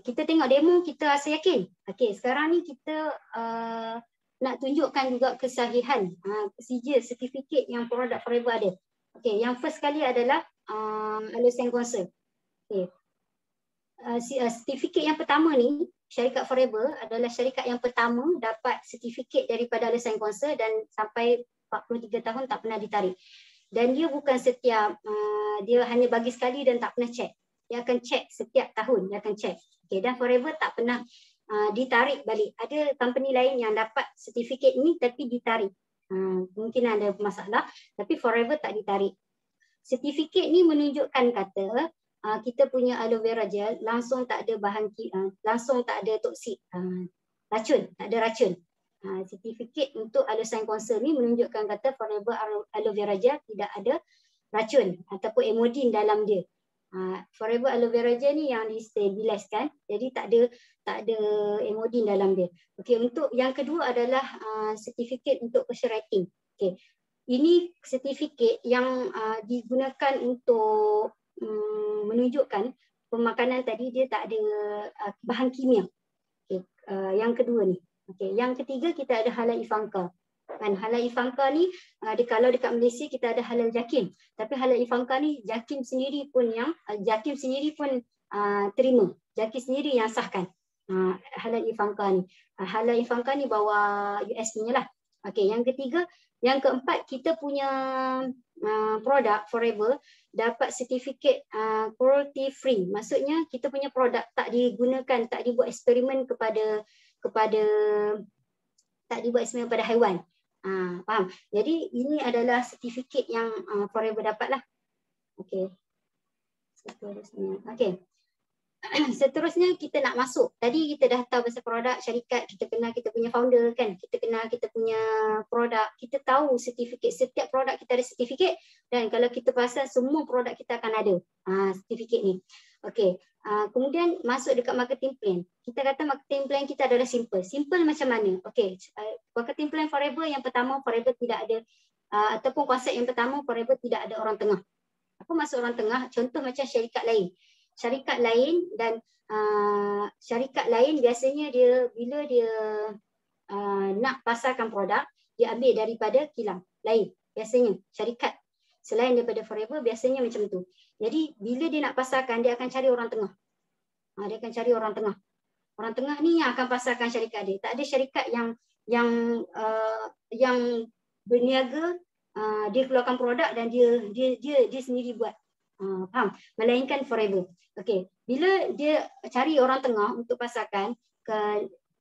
kita tengok demo, kita rasa yakin. Okey, sekarang ni kita nak tunjukkan juga kesahihan sijil sertifikat yang produk Forever ada. Okey, yang first kali adalah Alasan Kuasa. Okey. Sertifikat yang pertama ni, syarikat Forever adalah syarikat yang pertama dapat sertifikat daripada Alasan Kuasa dan sampai 43 tahun tak pernah ditarik. Dan dia bukan setiap, dia hanya bagi sekali dan tak pernah cek. Dia akan cek setiap tahun, dia akan cek. Okay, dan Forever tak pernah ditarik balik. Ada company lain yang dapat sertifikat ni tapi ditarik. Mungkin ada masalah, tapi forever tak ditarik. Sertifikat ni menunjukkan kata kita punya aloe vera gel langsung tak ada langsung tak ada toksik, racun, tak ada racun. Sertifikat untuk Aloesign Concern ni menunjukkan kata forever aloe vera gel tidak ada racun ataupun emodin dalam dia. Forever aloe vera gel ni yang distabiliskan, jadi tak ada emodin dalam dia. Okey, untuk yang kedua adalah sertifikat untuk kosher writing. Okey. Ini sertifikat yang digunakan untuk menunjukkan pemakanan tadi dia tak ada bahan kimia. Okay. Yang kedua ni. Okay. Yang ketiga kita ada halal ifangka. Kan halal ifangka ni kalau dekat Malaysia kita ada halal jakim. Tapi halal ifangka ni jakim sendiri pun terima. Jakim sendiri yang sahkan. Halal ifangka ni. Halal ifangka ni bawa US punya lah. Okay. Yang ketiga, yang keempat kita punya produk forever dapat sertifikat cruelty free. Maksudnya kita punya produk tak digunakan, tak dibuat eksperimen kepada haiwan. Faham? Jadi ini adalah sertifikat yang forever dapat lah. Okey. Okey. Seterusnya kita nak masuk. Tadi kita dah tahu pasal produk, syarikat, kita kenal kita punya founder kan. Kita kenal kita punya produk. Kita tahu sertifikat. Setiap produk kita ada sertifikat dan kalau kita pasal semua produk kita akan ada sertifikat ni. Okey. Kemudian masuk dekat marketing plan. Kita kata marketing plan kita adalah simple. Simple macam mana? Okey. Marketing plan forever yang pertama forever tidak ada ataupun konsep yang pertama forever tidak ada orang tengah. Apa maksud orang tengah? Contoh macam syarikat lain. Syarikat lain dan syarikat lain biasanya dia bila dia nak pasarkan produk, dia ambil daripada kilang lain. Biasanya syarikat selain daripada forever biasanya macam tu. Jadi bila dia nak pasarkan, dia akan cari orang tengah. Dia akan cari orang tengah. Orang tengah ni yang akan pasarkan syarikat dia. Tak ada syarikat yang berniaga, dia keluarkan produk dan dia sendiri buat. Faham? Melainkan forever. Okey. Bila dia cari orang tengah untuk pasarkan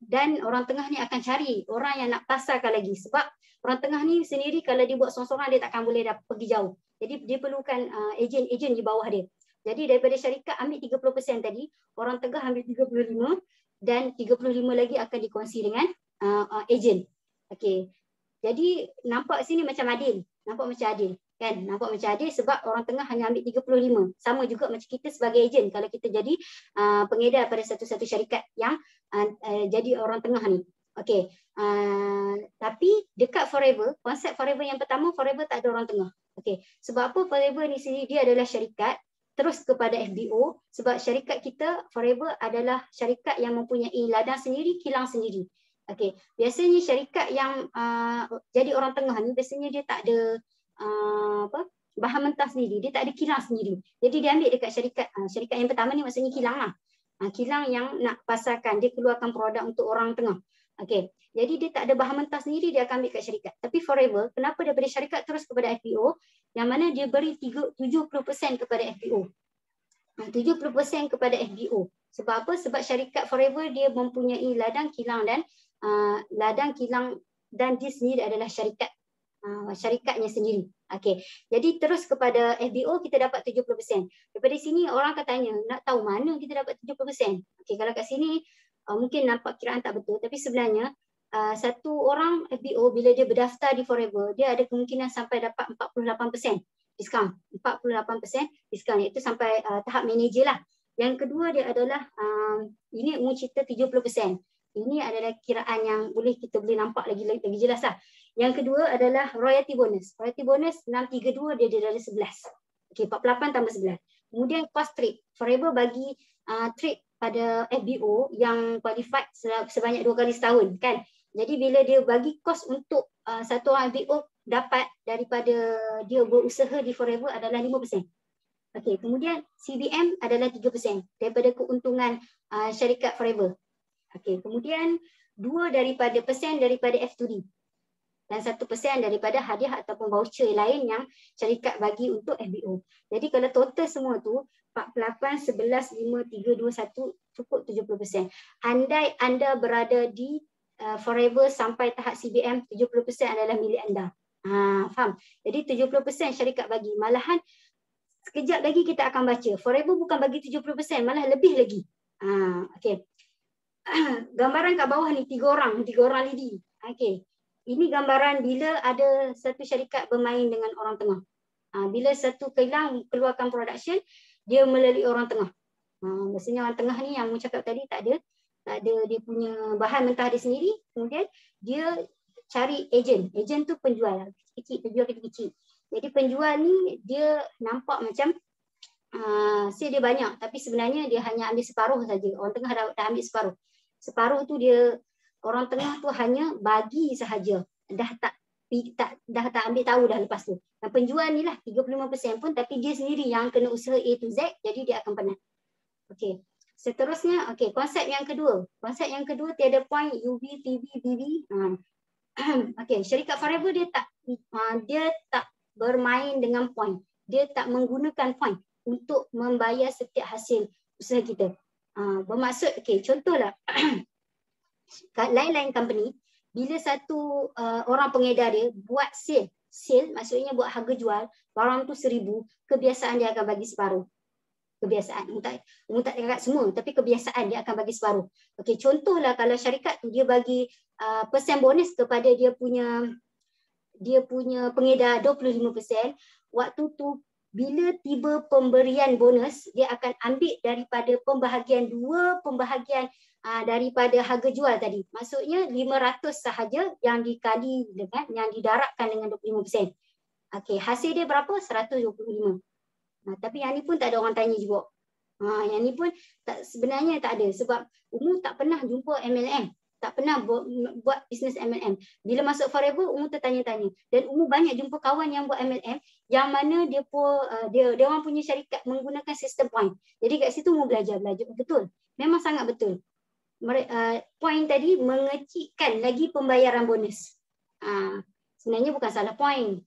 dan orang tengah ni akan cari orang yang nak pasarkan lagi sebab orang tengah ni sendiri kalau dia buat seorang-seorang dia takkan boleh pergi jauh. Jadi dia perlukan ejen di bawah dia. Jadi daripada syarikat ambil 30% tadi, orang tengah ambil 35 dan 35 lagi akan dikongsi dengan ejen. Okey. Jadi nampak sini macam adil. Nampak macam adil. Kan? Nampak macam adil sebab orang tengah hanya ambil 35. Sama juga macam kita sebagai ejen kalau kita jadi pengedar pada satu-satu syarikat yang jadi orang tengah ni. Okey. Tapi dekat forever, konsep forever yang pertama, forever tak ada orang tengah. Okey. Sebab apa forever ni sendiri dia adalah syarikat terus kepada FBO sebab syarikat kita forever adalah syarikat yang mempunyai ladang sendiri, kilang sendiri. Okey. Biasanya syarikat yang jadi orang tengah ni biasanya dia tak ada bahan mentah sendiri, dia tak ada kilang sendiri. Jadi dia ambil dekat syarikat syarikat yang pertama ni maksudnya kilang lah. Kilang yang nak pasarkan, dia keluarkan produk untuk orang tengah. Okey. Jadi dia tak ada bahan mentah sendiri, dia akan ambil kat syarikat. Tapi forever, kenapa daripada syarikat terus kepada FBO yang mana dia beri 70% kepada FBO. 70% kepada FBO. Sebab apa? Sebab syarikat forever dia mempunyai ladang kilang dan dia sendiri adalah syarikat. Syarikatnya sendiri. Okey. Jadi terus kepada FBO kita dapat 70%. Daripada sini orang akan tanya, nak tahu mana kita dapat 70%? Okey, kalau kat sini mungkin nampak kiraan tak betul, tapi sebenarnya satu orang FBO bila dia berdaftar di Forever, dia ada kemungkinan sampai dapat 48% diskaun. 48% diskaun, iaitu sampai tahap manager lah. Yang kedua dia adalah ini umum cerita 70%. Ini adalah kiraan yang kita boleh nampak lagi jelas lah. Yang kedua adalah royalty bonus. Royalty bonus 632 dia ada 11. Okey, 48 tambah 11. Kemudian cost trade. Forever bagi trade pada FBO yang qualified sebanyak 2 kali setahun kan. Jadi bila dia bagi kos untuk satu orang FBO dapat daripada dia berusaha di Forever adalah 5%. Okey, kemudian CBM adalah 3% daripada keuntungan syarikat Forever. Okey, kemudian 2% daripada F2D dan 1% daripada hadiah ataupun voucher lain yang syarikat bagi untuk FBO. Jadi kalau total semua tu 48, 11, 5, 3, 2, 1 cukup 70%. Andai anda berada di forever sampai tahap CBM 70% adalah milik anda. Faham? Jadi 70% syarikat bagi. Malahan sekejap lagi kita akan baca. Forever bukan bagi 70%, malah lebih lagi. Okey. Gambaran kat bawah ni 3 orang lidi. Okey. Ini gambaran bila ada satu syarikat bermain dengan orang tengah. Bila satu kilang keluarkan production, dia melalui orang tengah. Maksudnya orang tengah ni yang mu cakap tadi tak ada dia punya bahan mentah dia sendiri, kemudian dia cari ejen. Ejen tu penjual kecil-kecil. Jadi penjual ni dia nampak macam dia banyak, tapi sebenarnya dia hanya ambil separuh saja. Orang tengah dah ambil separuh. Separuh tu orang tengah tu hanya bagi sahaja. Dah tak ambil tahu dah lepas tu. Dan penjual ni lah 35% pun, tapi dia sendiri yang kena usaha A to Z, jadi dia akan penat. Okey. Seterusnya, konsep yang kedua. Konsep yang kedua tiada point UV, PV, BV. Okey, syarikat forever dia tak bermain dengan point. Dia tak menggunakan point untuk membayar setiap hasil usaha kita. Bermaksud, contohlah lain-lain company, bila satu orang pengedar dia buat sale maksudnya buat harga jual, barang tu 1,000, kebiasaan dia akan bagi separuh. Kebiasaan, umum tak cakap semua, tapi kebiasaan dia akan bagi separuh. Okey, contohlah kalau syarikat tu dia bagi persen bonus kepada dia punya pengedar 25%, waktu tu bila tiba pemberian bonus, dia akan ambil daripada pembahagian daripada harga jual tadi. Maksudnya 500 sahaja yang dikali dengan yang didarabkan dengan 25%. Okey, hasil dia berapa? 125. Tapi yang ni pun tak ada orang tanya juga. Yang ni pun sebenarnya tak ada, sebab Umu tak pernah jumpa MLM, tak pernah buat bisnes MLM. Bila masuk forever, Umu tertanya-tanya. Dan Umu banyak jumpa kawan yang buat MLM, yang mana dia orang punya syarikat menggunakan sistem point. Jadi kat situ Umu belajar betul. Memang sangat betul. Point tadi mengecilkan lagi pembayaran bonus. Sebenarnya bukan salah point.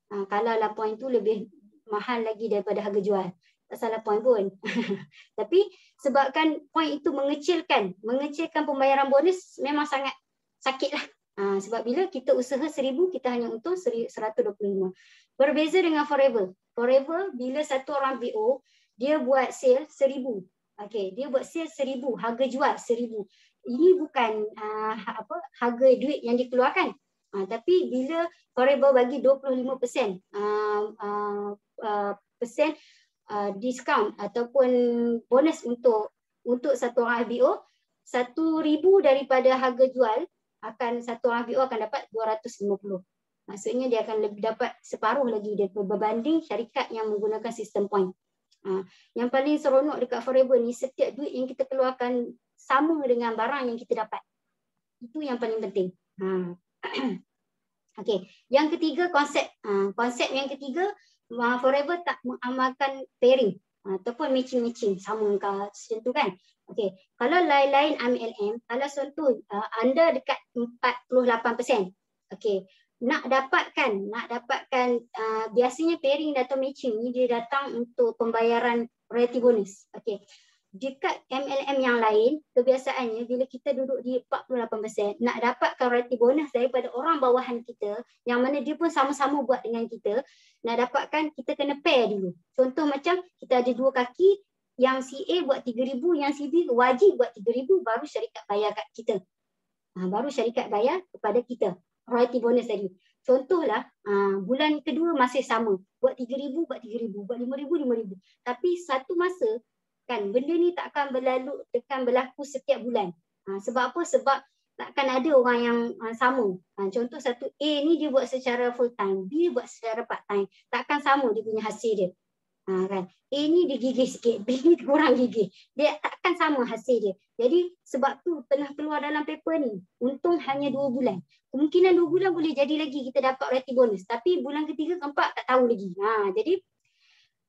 Kalau lah point tu lebih mahal lagi daripada harga jual, tak salah point pun. Tapi sebabkan point itu mengecilkan pembayaran bonus, memang sangat sakit lah. Sebab bila kita usaha 1,000, kita hanya untung 125. Berbeza dengan forever. Forever bila satu orang BO, dia buat sale 1,000. Dia buat sale 1,000, harga jual 1,000. Ini bukan harga duit yang dikeluarkan. Tapi bila forever bagi 25% diskaun ataupun bonus untuk satu orang FBO, 1,000 daripada harga jual, satu orang FBO akan dapat 250. Maksudnya dia akan lebih dapat separuh lagi berbanding syarikat yang menggunakan sistem point. Yang paling seronok dekat forever ni, setiap duit yang kita keluarkan sama dengan barang yang kita dapat. Itu yang paling penting. Yang ketiga, konsep yang ketiga, forever tak mengamalkan pairing ataupun matching sama macam tu kan. Kalau lain-lain MLM, kalau contoh anda dekat 48%, nak dapatkan biasanya pairing atau matching ni dia datang untuk pembayaran royalty bonus. Dekat MLM yang lain, kebiasaannya bila kita duduk di 48%, nak dapatkan royalty bonus daripada orang bawahan kita, yang mana dia pun sama-sama buat dengan kita, nak dapatkan kita kena pair dulu. Contoh macam kita ada 2 kaki, yang si A buat 3,000, yang si B wajib buat 3,000, baru syarikat bayar kat kita. Baru syarikat bayar kepada kita royalty bonus tadi. Contohlah, bulan kedua masih sama, buat 3,000, buat 5,000, 5,000. Tapi satu masa, kan benda ni takkan berlaku setiap bulan. Sebab apa? Sebab takkan ada orang yang sama. Contoh satu A ni dia buat secara full time, B buat secara part time. Takkan sama dia punya hasil dia. Kan? A ni dia gigih sikit, B ni kurang gigih. Dia takkan sama hasil dia. Jadi sebab tu tengah keluar dalam paper ni, untung hanya 2 bulan. Kemungkinan 2 bulan boleh jadi lagi kita dapat royalty bonus. Tapi bulan ketiga, keempat tak tahu lagi. Jadi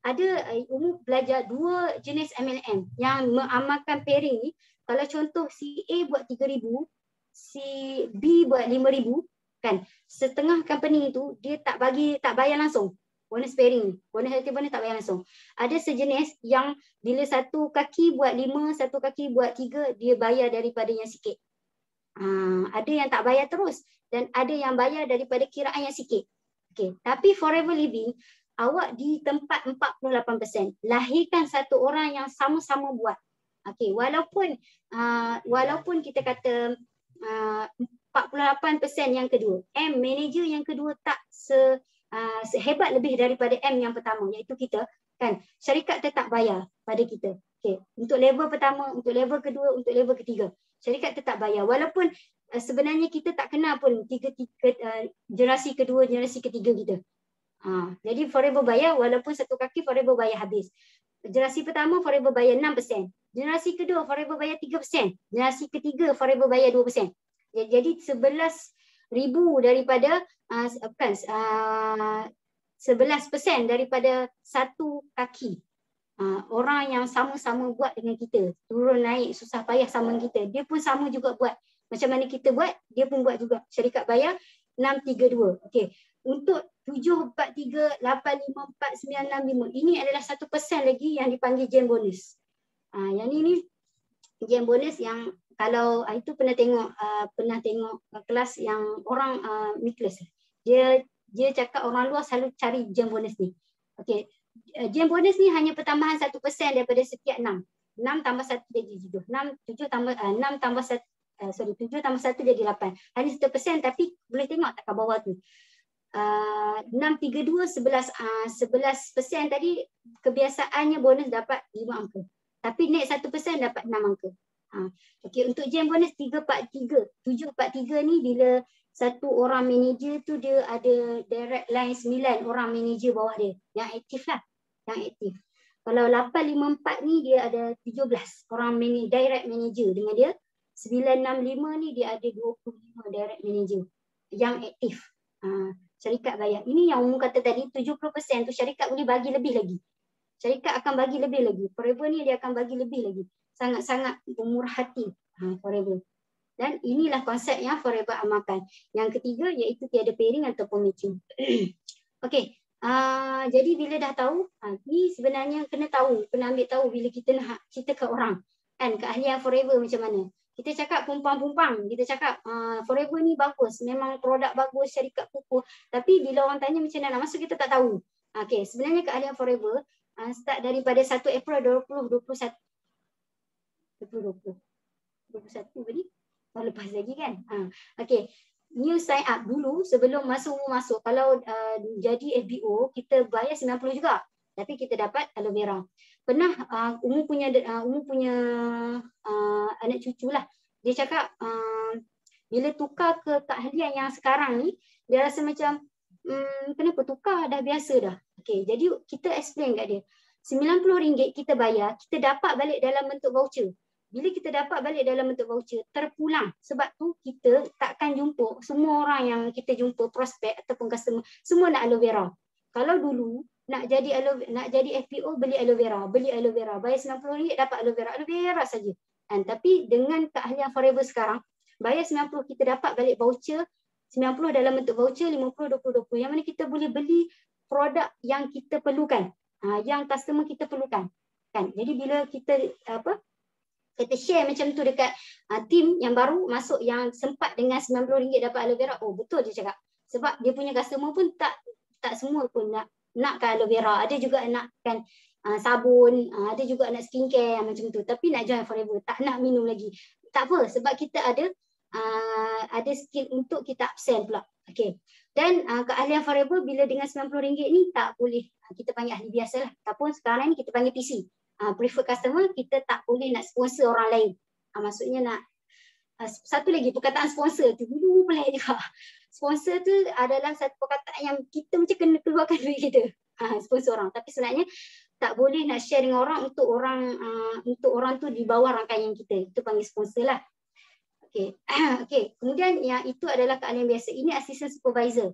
ada umum belajar 2 jenis MLM yang mengamalkan pairing ni. Kalau contoh si A buat 3,000, si B buat 5,000, kan? Setengah company itu dia tak bayar langsung. Bonus pairing, bonus tak bayar langsung. Ada sejenis yang bila satu kaki buat 5, satu kaki buat 3, dia bayar daripada yang sikit. Ada yang tak bayar terus dan ada yang bayar daripada kiraan yang sikit. Okey, tapi forever living awak di tempat 48%. Lahirkan satu orang yang sama-sama buat. Okey, walaupun kita kata 48% yang kedua, M manager yang kedua tak sehebat lebih daripada M yang pertama, iaitu kita, kan, syarikat tetap bayar pada kita. Okay. Untuk level pertama, untuk level kedua, untuk level ketiga, syarikat tetap bayar walaupun sebenarnya kita tak kenal pun generasi kedua, generasi ketiga kita. Jadi forever bayar walaupun satu kaki forever bayar habis. Generasi pertama forever bayar 6%, generasi kedua forever bayar 3%, generasi ketiga forever bayar 2%. Jadi 11,000 daripada 11% daripada satu kaki. Orang yang sama-sama buat dengan kita, turun naik susah payah sama kita, dia pun sama juga buat. Macam mana kita buat, dia pun buat juga. Syarikat bayar 632. Okey. Untuk 743854965 ini adalah 1% lagi yang dipanggil jam bonus. Yang ini jam bonus yang kalau itu pernah tengok kelas yang orang Miklas. Dia cakap orang luar selalu cari jam bonus ni. Okey. Jam bonus ni hanya pertambahan 1% daripada setiap 6. 6 tambah 1 jadi 7. 7 tambah 1 jadi 8. Hanya 1%, tapi boleh tengok tak kat bawah tu. 632 11% tadi kebiasaannya bonus dapat 5 angka. Tapi naik 1% dapat 6 angka. Okey, untuk jam bonus 343. 743 ni bila satu orang manager tu dia ada direct line 9 orang manager bawah dia yang aktif lah, yang aktif. Kalau 854 ni dia ada 17 orang direct manager dengan dia. 965 ni dia ada 25 direct manager yang aktif. Syarikat bayar. Ini yang umum kata tadi 70% tu syarikat boleh bagi lebih lagi. Syarikat akan bagi lebih lagi. Forever ni dia akan bagi lebih lagi. Sangat-sangat bermurah hati forever. Dan inilah konsep yang forever amalkan. Yang ketiga iaitu tiada pairing ataupun matching. Okey. Jadi bila dah tahu, ni sebenarnya kena ambil tahu bila kita nak cerita ke orang. Kan keahlian forever macam mana. Kita cakap pumpang-pumpang, kita cakap forever ni bagus, memang produk bagus, syarikat kukuh. Tapi bila orang tanya macam mana nak masuk, kita tak tahu. Okey, sebenarnya keahlian forever start daripada 1 April 2021 tadi. Tahun lepas lagi kan. Okey. New sign up dulu sebelum masuk. Kalau jadi FBO kita bayar 90 juga. Tapi kita dapat aloe vera. Pernah Umu punya anak cucu lah. Dia cakap bila tukar ke keahlian yang sekarang ni, dia rasa macam kenapa tukar, dah biasa dah. Okey, jadi kita explain kat dia. RM90 kita bayar, kita dapat balik dalam bentuk voucher. Bila kita dapat balik dalam bentuk voucher, terpulang. Sebab tu kita takkan jumpa semua orang yang kita jumpa, prospek ataupun customer, semua nak aloe vera. Kalau dulu nak jadi FPO beli aloe vera, bayar RM90 dapat aloe vera saja. Tapi dengan keahlian forever sekarang, bayar 90 kita dapat balik voucher, 90 dalam bentuk voucher, 50 20 yang mana kita boleh beli produk yang kita perlukan, yang customer kita perlukan. Kan? Jadi bila kita kita share macam tu dekat team yang baru masuk yang sempat dengan RM90 dapat aloe vera, oh betul dia cakap. Sebab dia punya customer pun tak semua pun nakkan aloe vera. Ada juga nakkan sabun, ada juga nak skincare macam tu. Tapi nak join forever, tak nak minum lagi. Tak apa, sebab kita ada skill untuk kita upsell pula. Okay. Dan keahlian forever bila dengan RM90 ni tak boleh kita panggil ahli biasa lah. Ataupun sekarang ni kita panggil PC. Preferred customer, kita tak boleh nak sponsor orang lain. Maksudnya nak satu lagi perkataan sponsor tu dulu pelik juga. Sponsor tu adalah satu perkataan yang kita macam kena keluarkan duit kita. Sponsor orang. Tapi sebenarnya tak boleh nak share dengan orang untuk orang tu di bawah rangkaian kita. Itu panggil sponsor lah. Okay. Okay. Kemudian yang itu adalah keahlian biasa. Ini assistant supervisor.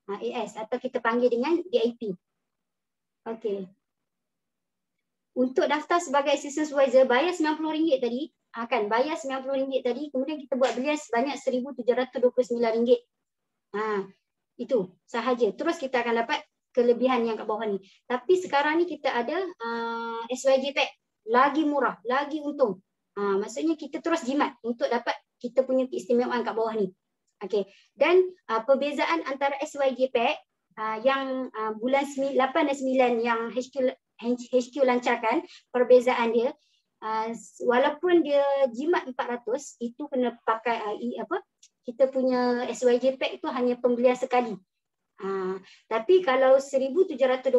AS atau kita panggil dengan DIP. Okay. Untuk daftar sebagai assistant supervisor, bayar RM90 tadi. Bayar RM90 tadi. Kemudian kita buat belian sebanyak RM1,729. Itu sahaja. Terus kita akan dapat kelebihan yang kat bawah ni. Tapi sekarang ni kita ada SYJ pack. Lagi murah, lagi untung. Maksudnya kita terus jimat untuk dapat kita punya keistimewaan kat bawah ni. Okey. Dan perbezaan antara SYG pack yang bulan 8 dan 9 yang HQ lancarkan, perbezaan dia walaupun dia jimat 400 itu kena pakai kita punya SYG pack itu hanya pembelian sekali. Tapi kalau 1729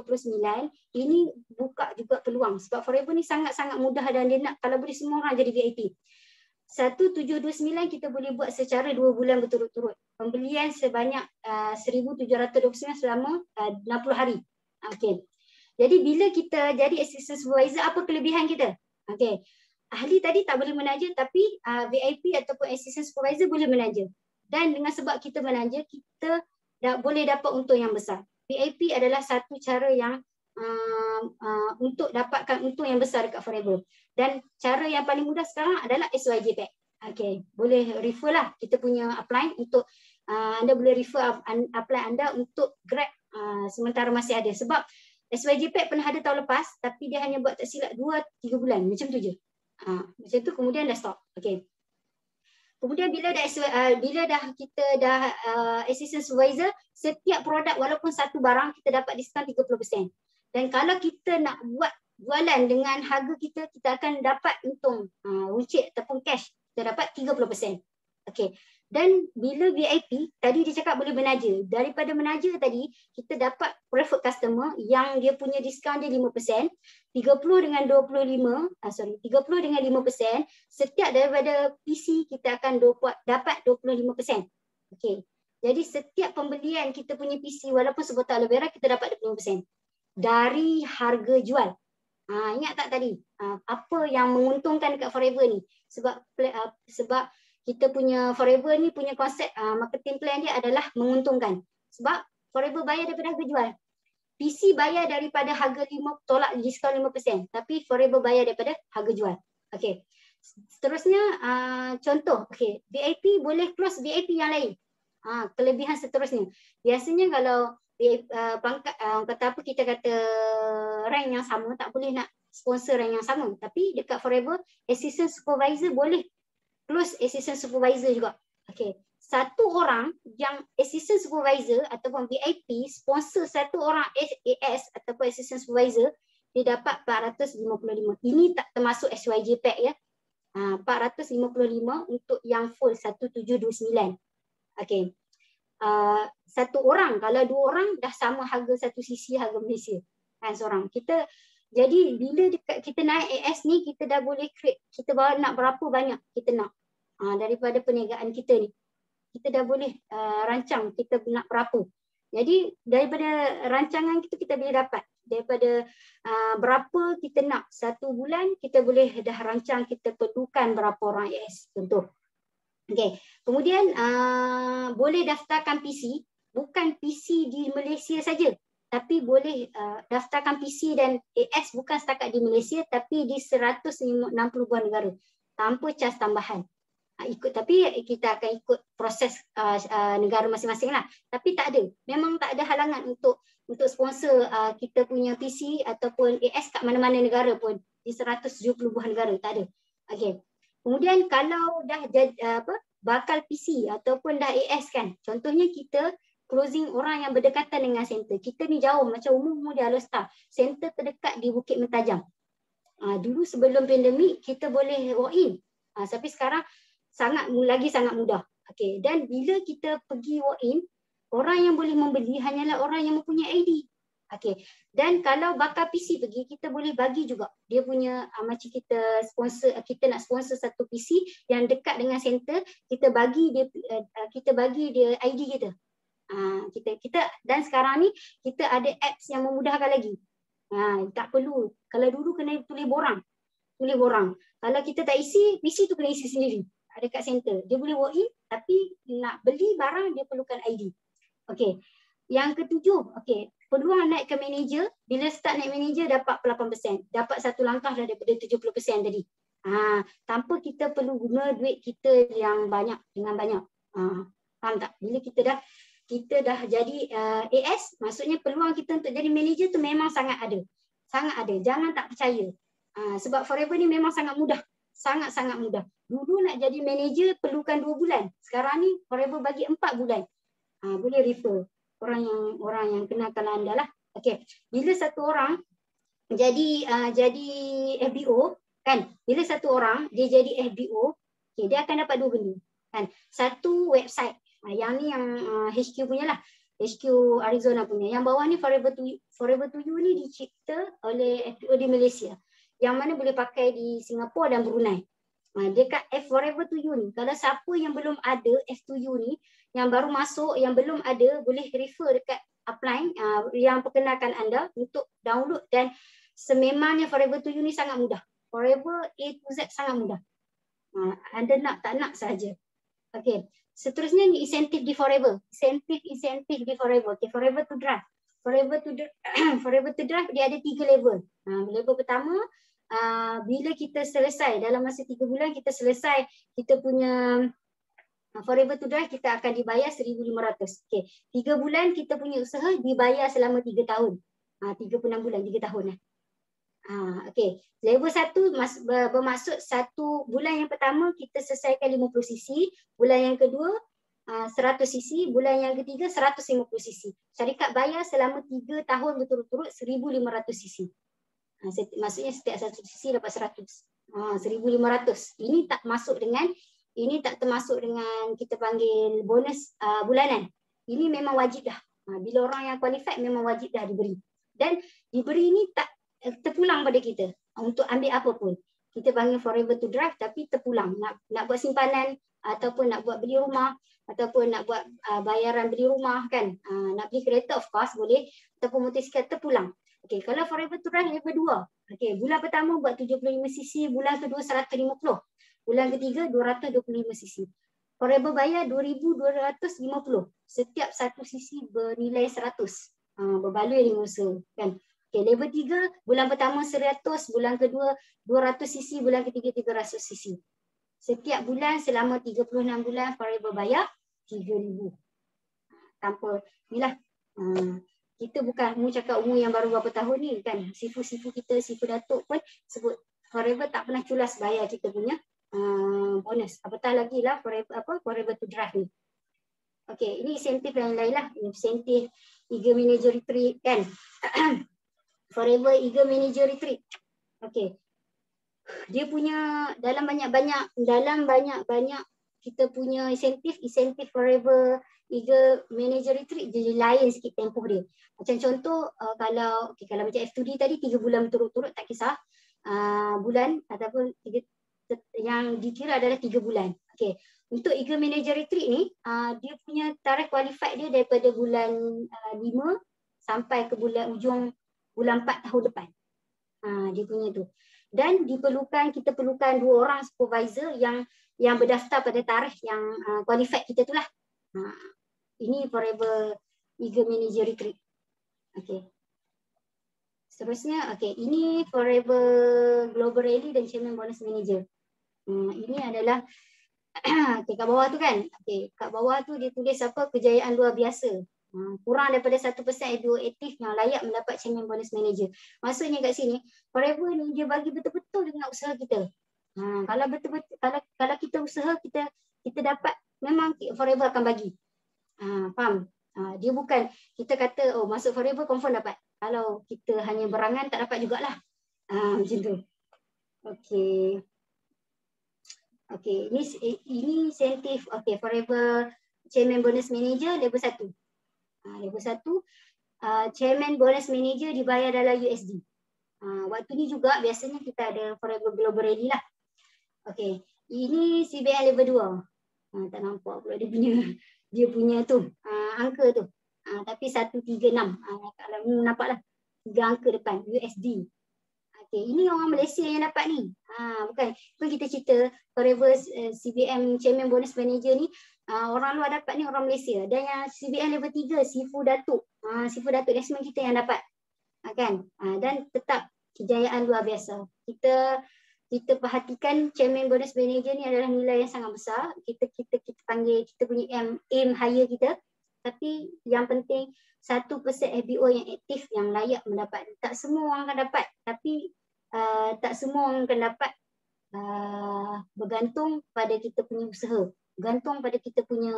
ini buka juga peluang sebab Forever ni sangat-sangat mudah dan dia nak kalau boleh semua orang jadi VIP. 1729 kita boleh buat secara 2 bulan berturut-turut. Pembelian sebanyak 1729 selama 60 hari. Okey. Jadi bila kita jadi assistant supervisor, apa kelebihan kita? Okey. Ahli tadi tak boleh menaja tapi VIP ataupun assistant supervisor boleh menaja. Dan dengan sebab kita menaja, kita boleh dapat untung yang besar. VIP adalah satu cara yang untuk dapatkan untung yang besar dekat Forever. Dan cara yang paling mudah sekarang adalah SYG pack. Okey, boleh refer lah kita punya upline untuk anda boleh refer upline anda untuk Grab sementara masih ada. Sebab SYG pack pernah ada tahun lepas tapi dia hanya buat tak silap 2-3 bulan macam tu je. Macam tu kemudian dah stop. Okey. Kemudian bila kita dah assistant supervisor, setiap produk walaupun satu barang kita dapat diskaun 30%. Dan kalau kita nak buat jualan dengan harga kita akan dapat untung runcit ataupun cash, kita dapat 30%. Okey. Dan bila VIP, tadi dia cakap boleh menaja. Daripada menaja tadi, kita dapat preferred customer yang dia punya diskaun dia 5%, 30 dengan 30 dengan 5%, setiap daripada PC kita akan dapat 25%. Okey. Jadi setiap pembelian kita punya PC walaupun sebotol aloe vera kita dapat 25% dari harga jual. Ingat tak tadi? Apa yang menguntungkan dekat Forever ni? Sebab kita punya Forever ni punya konsep marketing plan dia adalah menguntungkan. Sebab Forever bayar daripada harga jual. PC bayar daripada harga 5 tolak diskaun 5%. Tapi Forever bayar daripada harga jual. Okey. Seterusnya contoh. Okey. VIP boleh close VIP yang lain. Kelebihan seterusnya. Biasanya kalau pangkat kita kata rank yang sama, tak boleh nak sponsor rank yang sama. Tapi dekat Forever, assistant supervisor boleh close assistant supervisor juga. Okey. Satu orang yang assistant supervisor ataupun VIP sponsor satu orang AS ataupun assistant supervisor, dia dapat 455. Ini tak termasuk SYG pack ya. 455 untuk yang full 1729. Okey. Satu orang, kalau dua orang dah sama harga satu sisi harga Malaysia. Seorang. Jadi bila kita naik AS ni, kita dah boleh create, kita nak berapa banyak kita nak. Daripada perniagaan kita ni. Kita dah boleh rancang kita nak berapa. Jadi daripada rancangan kita boleh dapat. Daripada berapa kita nak satu bulan, kita boleh dah rancang kita perlukan berapa orang AS. Contoh. Okay. Kemudian boleh daftarkan PC. Bukan PC di Malaysia saja. Tapi boleh daftarkan PC dan AS bukan setakat di Malaysia tapi di 160 buah negara. Tanpa cas tambahan. Tapi kita akan ikut proses negara masing-masing lah. Tapi tak ada. Memang tak ada halangan untuk sponsor kita punya PC ataupun AS kat mana-mana negara pun. Di 170 buah negara. Tak ada. Okay. Kemudian kalau dah bakal PC ataupun dah AS kan. Contohnya kita closing orang yang berdekatan dengan center. Kita ni jauh macam umum di Alostar. Center terdekat di Bukit Mentajam. Dulu sebelum pandemik kita boleh walk in. Tapi sekarang sangat mudah. Okay. Dan bila kita pergi walk in, orang yang boleh membeli hanyalah orang yang mempunyai ID. Okay. Dan kalau bakal PC pergi, kita boleh bagi juga. Dia punya macam kita nak sponsor satu PC yang dekat dengan center, kita bagi dia ID kita. Kita dan sekarang ni kita ada apps yang memudahkan lagi. Tak perlu. Kalau dulu kena tulis borang. Kalau kita tak isi, PC tu kena isi sendiri. Dekat center. Dia boleh walk in tapi nak beli barang dia perlukan ID. Okey. Yang ketujuh, okey, peluang naik ke manager, bila start naik manager dapat 8%. Dapat satu langkah dah daripada 70% tadi. Tanpa kita perlu guna duit kita yang banyak dengan banyak. Faham tak? Bila kita dah jadi AS, maksudnya peluang kita untuk jadi manager tu memang sangat ada. Sangat ada. Jangan tak percaya. Sebab Forever ni memang sangat mudah. sangat-sangat mudah. Dulu nak jadi manager perlukan 2 bulan. Sekarang ni Forever bagi 4 bulan. Boleh refer orang yang kenalkan anda lah. Okey, bila satu orang jadi FBO kan, bila satu orang dia jadi FBO, okay, dia akan dapat 2 benda kan. Satu, website, yang ni yang HQ punya lah, HQ Arizona punya. Yang bawah ni Forever to You ni dicipta oleh FBO di Malaysia, yang mana boleh pakai di Singapura dan Brunei. Dekat Forever to You ni, kalau siapa yang belum ada F2U ni, yang baru masuk, yang belum ada, boleh refer dekat upline yang perkenalkan anda untuk download. Dan sememangnya Forever to You ni sangat mudah. Forever A to Z sangat mudah. Anda nak tak nak saja. Okey. Seterusnya ni insentif di Forever. Insentif di Forever. Okay, Forever to Drive. Forever to Drive dia ada 3 level. Level pertama, bila kita selesai dalam masa 3 bulan kita selesai kita punya Forever to Drive, kita akan dibayar 1,500. Okey, 3 bulan kita punya usaha dibayar selama 3 tahun. 36 bulan, 3 tahun lah. Okey, level 1 bermaksud 1 bulan yang pertama kita selesaikan 50 cc, bulan yang kedua 100 cc, bulan yang ketiga 150 cc. Syarikat bayar selama 3 tahun berturut-turut 1,500 cc. Maksudnya setiap 1 cc dapat 100. 1,500. Ini tak termasuk dengan kita panggil bonus bulanan. Ini memang wajib dah. Bila orang yang qualified memang wajib dah diberi. Dan diberi ni tak terpulang pada kita untuk ambil apa pun. Kita panggil Forever to Drive tapi terpulang. Nak buat simpanan ataupun nak buat beli rumah ataupun nak buat bayaran beli rumah kan. Nak beli kereta of course boleh, ataupun motosikal terpulang. Okey, kalau Forever to Drive level 2. Okey, bulan pertama buat 75 cc, bulan kedua 150. Bulan ketiga 225 cc. Forever bayar 2,250. Setiap 1 cc bernilai 100. Berbaloi dengan usaha kan. Okay, level 3, bulan pertama 100, bulan kedua 200 cc, bulan ketiga 300 cc. Setiap bulan selama 36 bulan Forever bayar 3,000. Tanpa, inilah. Kita bukan mu cakap umur yang baru berapa tahun ni kan. Sifu-sifu kita, sifu datuk pun sebut Forever tak pernah culas bayar kita punya bonus. Apatah lagi lah Forever to Drive ni. Okey, ini insentif yang lain lah. Insentif Eager Manager Retreat kan. Forever Eager Manager Retreat. Okey. Dia punya dalam banyak-banyak kita punya insentif Forever Eager Manager Retreat jadi lain sikit tempoh dia. Macam contoh kalau macam F2D tadi 3 bulan berturut-turut tak kisah bulan ataupun yang dikira adalah 3 bulan. Okey. Untuk Eager Manager Retreat ni dia punya tarikh qualified dia daripada bulan 5 sampai ke ujung bulan 4 tahun depan. Dia punya tu. Dan kita perlukan 2 orang supervisor yang berdaftar pada tarikh yang qualified kita tu lah. Ini Forever Eager Manager Retreat. Okey. Seterusnya, ini Forever Global Rally dan Chairman Bonus Manager. Ini adalah kat bawah tu kan. Kat bawah tu dia tulis apa, kejayaan luar biasa. Kurang daripada 1% FBO aktif yang layak mendapat Chairman Bonus Manager. Maksudnya kat sini, Forever ni dia bagi betul-betul dengan usaha kita. Kalau betul-betul kalau kita usaha kita dapat, memang Forever akan bagi. Faham? Dia bukan kita kata masuk Forever confirm dapat. Kalau kita hanya berangan tak dapat jugalah. Macam tu. Okey. Okey, ini insentif Forever Chairman Bonus Manager level 1. Level 1 Chairman Bonus Manager dibayar dalam USD. Waktu ni juga biasanya kita ada Forever Global Rally lah. Okey, ini CBN level 2. Tak nampak pula dia punya tu angka tu. Tapi 136. Kalau nampaklah 3 angka depan USD. Okey, ini orang Malaysia yang dapat ni. Bukan kita cerita Forever CBM Chairman Bonus Manager ni orang luar dapat ni, orang Malaysia. Dan yang CBM level 3 Sifu Datuk. Sifu Datuk Desmond kita yang dapat. Kan? Dan tetap kejayaan luar biasa. Kita perhatikan Chairman Bonus Manager ni adalah nilai yang sangat besar. Kita panggil, kita punya aim higher kita. Tapi yang penting 1% FBO yang aktif yang layak mendapat. Tak semua orang akan dapat. Tapi tak semua orang akan dapat bergantung pada kita punya usaha, bergantung pada kita punya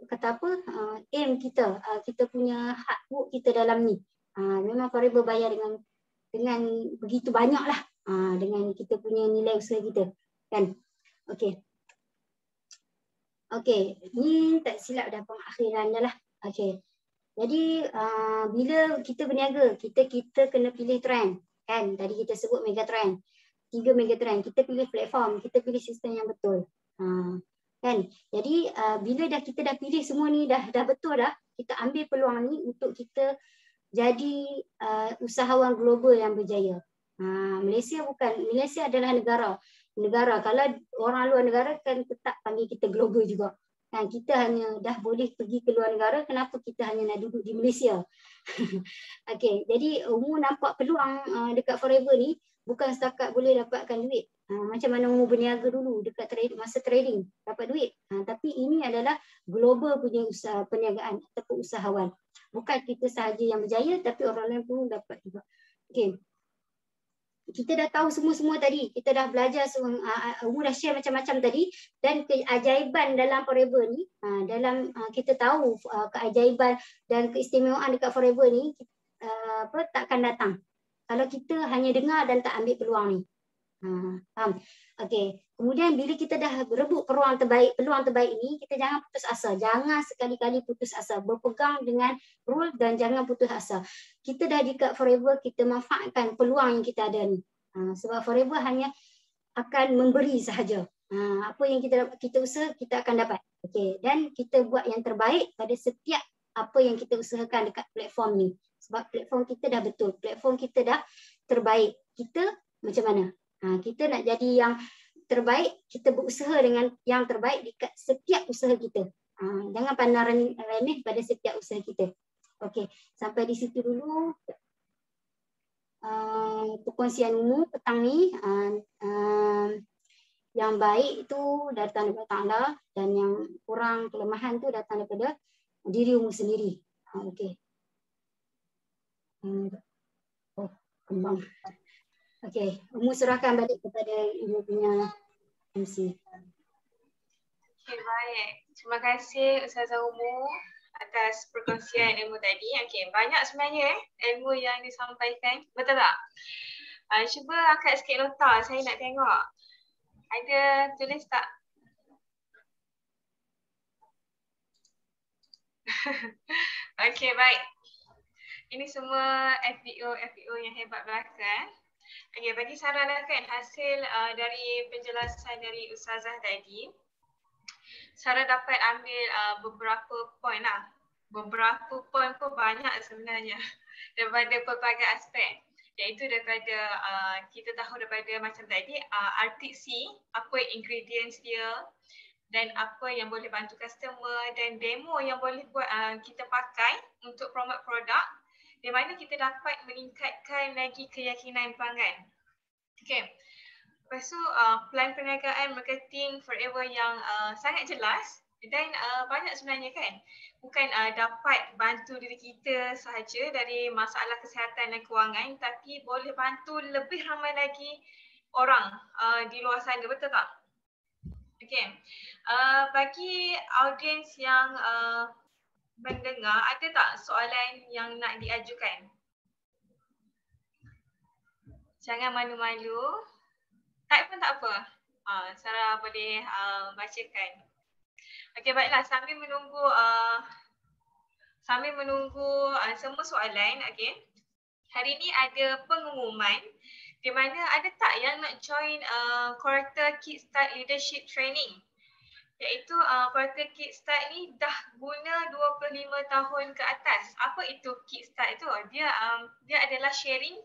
kata apa, aim kita, kita punya hard work kita dalam ni. Memang Forever bayar dengan begitu banyak lah, dengan kita punya nilai usaha kita kan. Okey. Okey, ni tak silap dah pengakhiran dah lah. Okey. Jadi bila kita berniaga, kita kena pilih trend kan. Tadi kita sebut mega trend. 3 mega trend. Kita pilih platform, kita pilih sistem yang betul. Kan. Jadi bila kita dah pilih semua ni dah betul dah, kita ambil peluang ni untuk kita jadi usahawan global yang berjaya. Malaysia adalah negara. Kalau orang luar negara kan tetap panggil kita global juga. Kan kita hanya dah boleh pergi ke luar negara, kenapa kita hanya nak duduk di Malaysia? Okey, jadi Umu nampak peluang dekat Forever ni bukan setakat boleh dapatkan duit. Macam mana Umu berniaga dulu dekat masa trading dapat duit. Tapi ini adalah global punya usaha perniagaan ataupun usahawan. Bukan kita sahaja yang berjaya tapi orang lain pun dapat juga. Okey. Kita dah tahu semua tadi. Kita dah belajar semua. Umu dah share macam-macam tadi. Dan keajaiban dalam Forever ni, kita tahu keajaiban dan keistimewaan dekat Forever ni takkan datang kalau kita hanya dengar dan tak ambil peluang ni. Faham? Okey. Kemudian bila kita dah berebut peluang terbaik ni, kita jangan putus asa. Jangan sekali-kali putus asa. Berpegang dengan rule dan jangan putus asa. Kita dah dekat Forever, kita manfaatkan peluang yang kita ada ni. Sebab Forever hanya akan memberi sahaja. Apa yang kita usaha, kita akan dapat. Okey. Dan kita buat yang terbaik pada setiap apa yang kita usahakan dekat platform ni. Sebab platform kita dah betul. Platform kita dah terbaik. Kita macam mana? Kita nak jadi yang terbaik, kita berusaha dengan yang terbaik dekat setiap usaha kita. Jangan pandang remeh pada setiap usaha kita. Okey, sampai di situ dulu perkongsian Umu petang ni. Yang baik itu datang daripada Ta'ala dan yang kurang kelemahan tu datang daripada diri Umu sendiri. Okey. Kembang. Okey, Umu serahkan balik kepada Ibu punya MC. Okey, baik. Terima kasih Ustazah Umu atas perkongsian ilmu tadi. Okey, banyak sebenarnya ilmu yang disampaikan. Betul tak? Cuba angkat sikit nota, saya nak tengok. Ada tulis tak? Okey, baik. Ini semua FBO yang hebat belaka. Okey, bagi sarankan hasil dari penjelasan dari Ustazah tadi, Sarah dapat ambil beberapa poin lah. Beberapa poin pun banyak sebenarnya daripada pelbagai aspek. Iaitu daripada kita tahu daripada macam tadi RTC, apa ingredients dia dan apa yang boleh bantu customer dan demo yang boleh buat kita pakai untuk promote produk di mana kita dapat meningkatkan lagi keyakinan pelanggan. Okay. Lepas tu plan perniagaan marketing Forever yang sangat jelas dan banyak sebenarnya kan. Bukan dapat bantu diri kita sahaja dari masalah kesihatan dan kewangan, tapi boleh bantu lebih ramai lagi orang di luar sana, betul tak? Okay. Bagi audiens yang mendengar, ada tak soalan yang nak diajukan? Jangan malu-malu. Tak pun tak apa. Sarah boleh bacakan. Okey, baiklah, sambil menunggu semua soalan, okey. Hari ni ada pengumuman di mana ada tak yang nak join Character Kickstart Leadership Training. Iaitu Character Kickstart ni dah guna 25 tahun ke atas. Apa itu Kickstart itu? Dia adalah sharing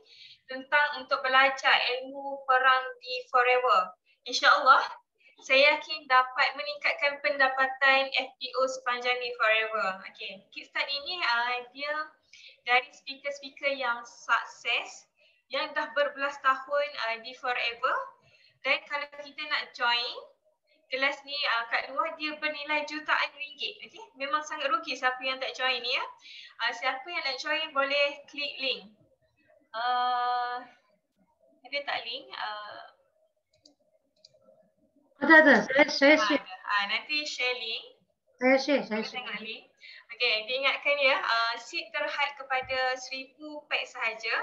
tentang untuk belajar ilmu perang di Forever. InsyaAllah, saya yakin dapat meningkatkan pendapatan FBO sepanjang di Forever. Okay. Kickstart ini dia dari speaker-speaker yang sukses yang dah berbelas tahun di Forever. Dan kalau kita nak join kelas ni kat luar, dia bernilai jutaan ringgit. Okay? Memang sangat rugi siapa yang tak join ni ya. Siapa yang nak join boleh klik link. Ada tak link? Ada. Saya share. Nanti share link. Saya Kita share. tengok link. Okey, diingatkan ya, seat terhad kepada 1000 pack sahaja.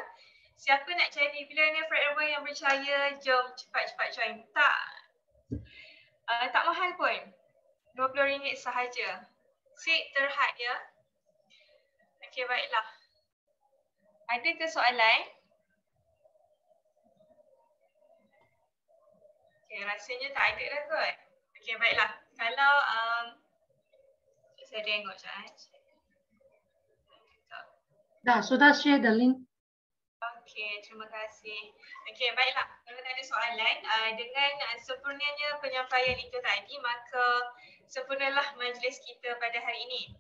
Siapa nak jadi billionaire forever yang berjaya, jom cepat-cepat join. Tak mahal pun. RM20 sahaja. Seat terhad ya. Okey, baiklah. Ada ke soalan? Okey, rasanya tak ada dah kot. Okey, baiklah. Kalau saya tengok sekejap. Dah, sudah share the link. Okey, terima kasih. Okey, baiklah. Kalau tak ada soalan, dengan sempurnanya penyampaian itu tadi, maka sempurnalah majlis kita pada hari ini.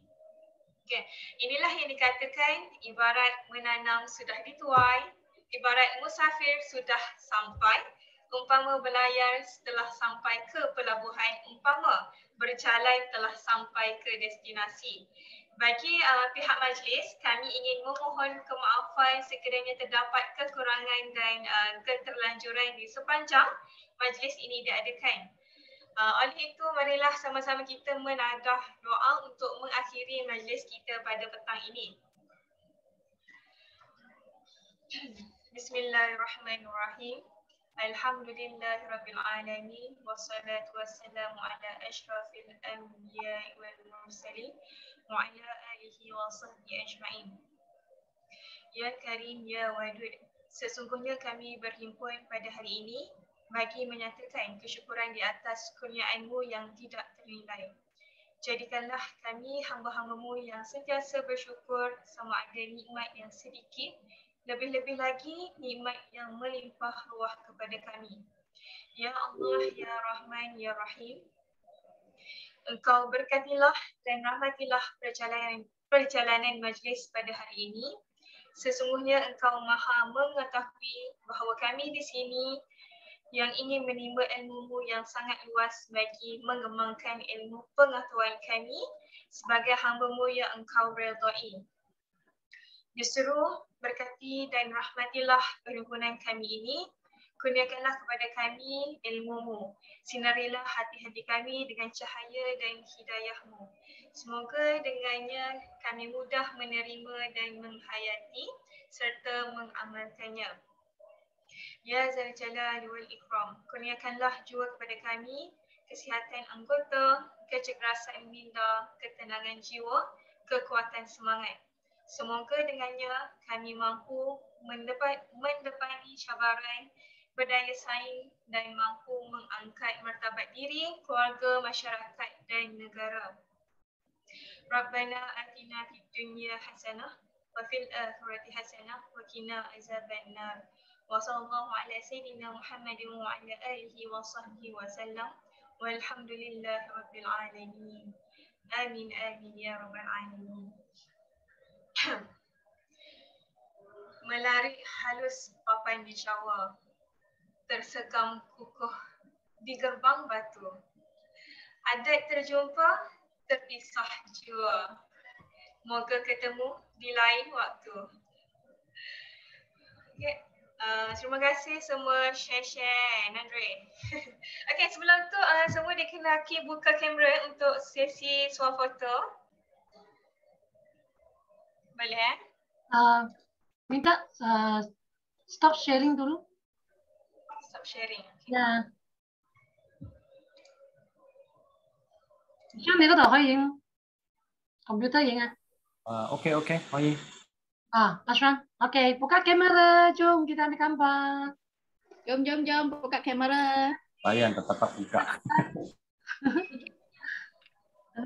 Okey, inilah yang dikatakan ibarat menanam sudah dituai, ibarat musafir sudah sampai, umpama berlayar setelah sampai ke pelabuhan, umpama berjalan telah sampai ke destinasi. Bagi pihak majlis, kami ingin memohon kemaafan sekiranya terdapat kekurangan dan keterlanjuran di sepanjang majlis ini diadakan. Oleh itu, marilah sama-sama kita menadah doa untuk mengakhiri majlis kita pada petang ini. Bismillahirrahmanirrahim. Alhamdulillahirabbil alamin wassalatu wassalamu ala asyrafil anbiya'i wal mursalin wa ala alihi wa sahbihi ajma'in. Ya Karim, Ya Wadud, sesungguhnya kami berhimpun pada hari ini bagi menyatakan kesyukuran di atas kurniaan-Mu yang tidak ternilai. Jadikanlah kami hamba-hamba-Mu yang sentiasa bersyukur sama ada nikmat yang sedikit, lebih-lebih lagi nikmat yang melimpah ruah kepada kami. Ya Allah, Ya Rahman, Ya Rahim, Engkau berkatilah dan rahmatilah perjalanan majlis pada hari ini. Sesungguhnya Engkau Maha mengetahui bahawa kami di sini yang ingin menimba ilmu-Mu yang sangat luas bagi mengembangkan ilmu pengetahuan kami sebagai hamba-Mu yang Engkau redai. Disuruh berkati dan rahmatilah perhimpunan kami ini. Kurniakanlah kepada kami ilmu-Mu. Sinarilah hati-hati kami dengan cahaya dan hidayah-Mu. Semoga dengannya kami mudah menerima dan menghayati serta mengamalkannya. Ya Zal Jalal wal Ikram, kurniakanlah jua kepada kami kesihatan anggota, kecergasan minda, ketenangan jiwa, kekuatan semangat. Semoga dengannya kami mampu mendepani cabaran, berdaya saing dan mampu mengangkat martabat diri, keluarga, masyarakat dan negara. Rabbana atina fid dunya hasanah wa fil akhirati hasanah wa qina azabannar. Wa sallallahu ala sayyidina Muhammadin wa ala alihi wa sahbihi wa sallam. Walhamdulillahi rabbil alamin. Amin amin ya rabbal alamin. Melarik halus papan di Jawa, tersekam kukuh di gerbang batu. Adat terjumpa, terpisah jua. Moga ketemu di lain waktu. Okay. Terima kasih semua share Andre. Okay, sebelum tu semua dikenaki buka kamera untuk sesi swafoto. Boleh Minta stop sharing dulu. Stop sharing. Okay. Ya. 像你嗰度可以影 computer 影啊。OK， 可以。Ashwan, oke, buka kamera, jom kita ambil gambar. Jom, buka kamera. Bayang tetap buka.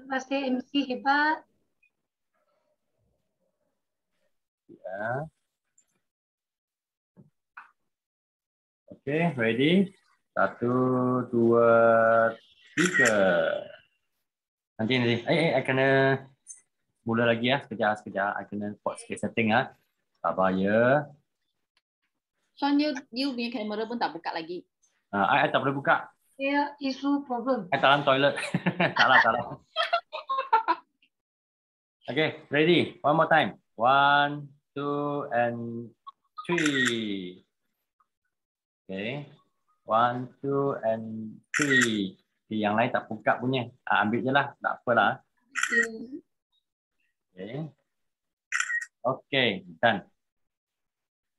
Pasti MC hebat. Ya. Oke, ready? 1, 2, 3. Nanti. I kena mula lagi ya. Sekejap. I kena pause sikit setting ya. Sabar ya. Sean, you punya kamera pun tak buka lagi. I tak boleh buka. Ya, isu problem. I dalam toilet. Salah. Okay, ready? One more time. 1, 2, and 3. Okay. 1, 2, and 3. Okay, yang lain tak buka punya. Ambil je lah. Tak apalah. Okay. Okay, done.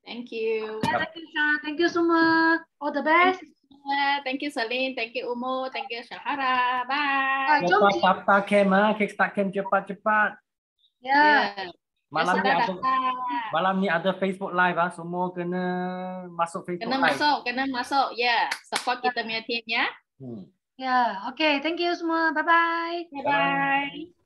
Thank you. Thank you, Sean. Thank you semua. All the best. Thank you Celine, thank you Umu, thank you Syahara. Bye. Jom, Cepat tata cam Cake start cam cepat-cepat. Ya. Malam ni sudah ada datang. malam ni ada Facebook Live semua kena masuk Facebook Live. Kena masuk. Ya, support kita punya team ya. Ya. Okay. Thank you semua. Bye-bye. Bye bye.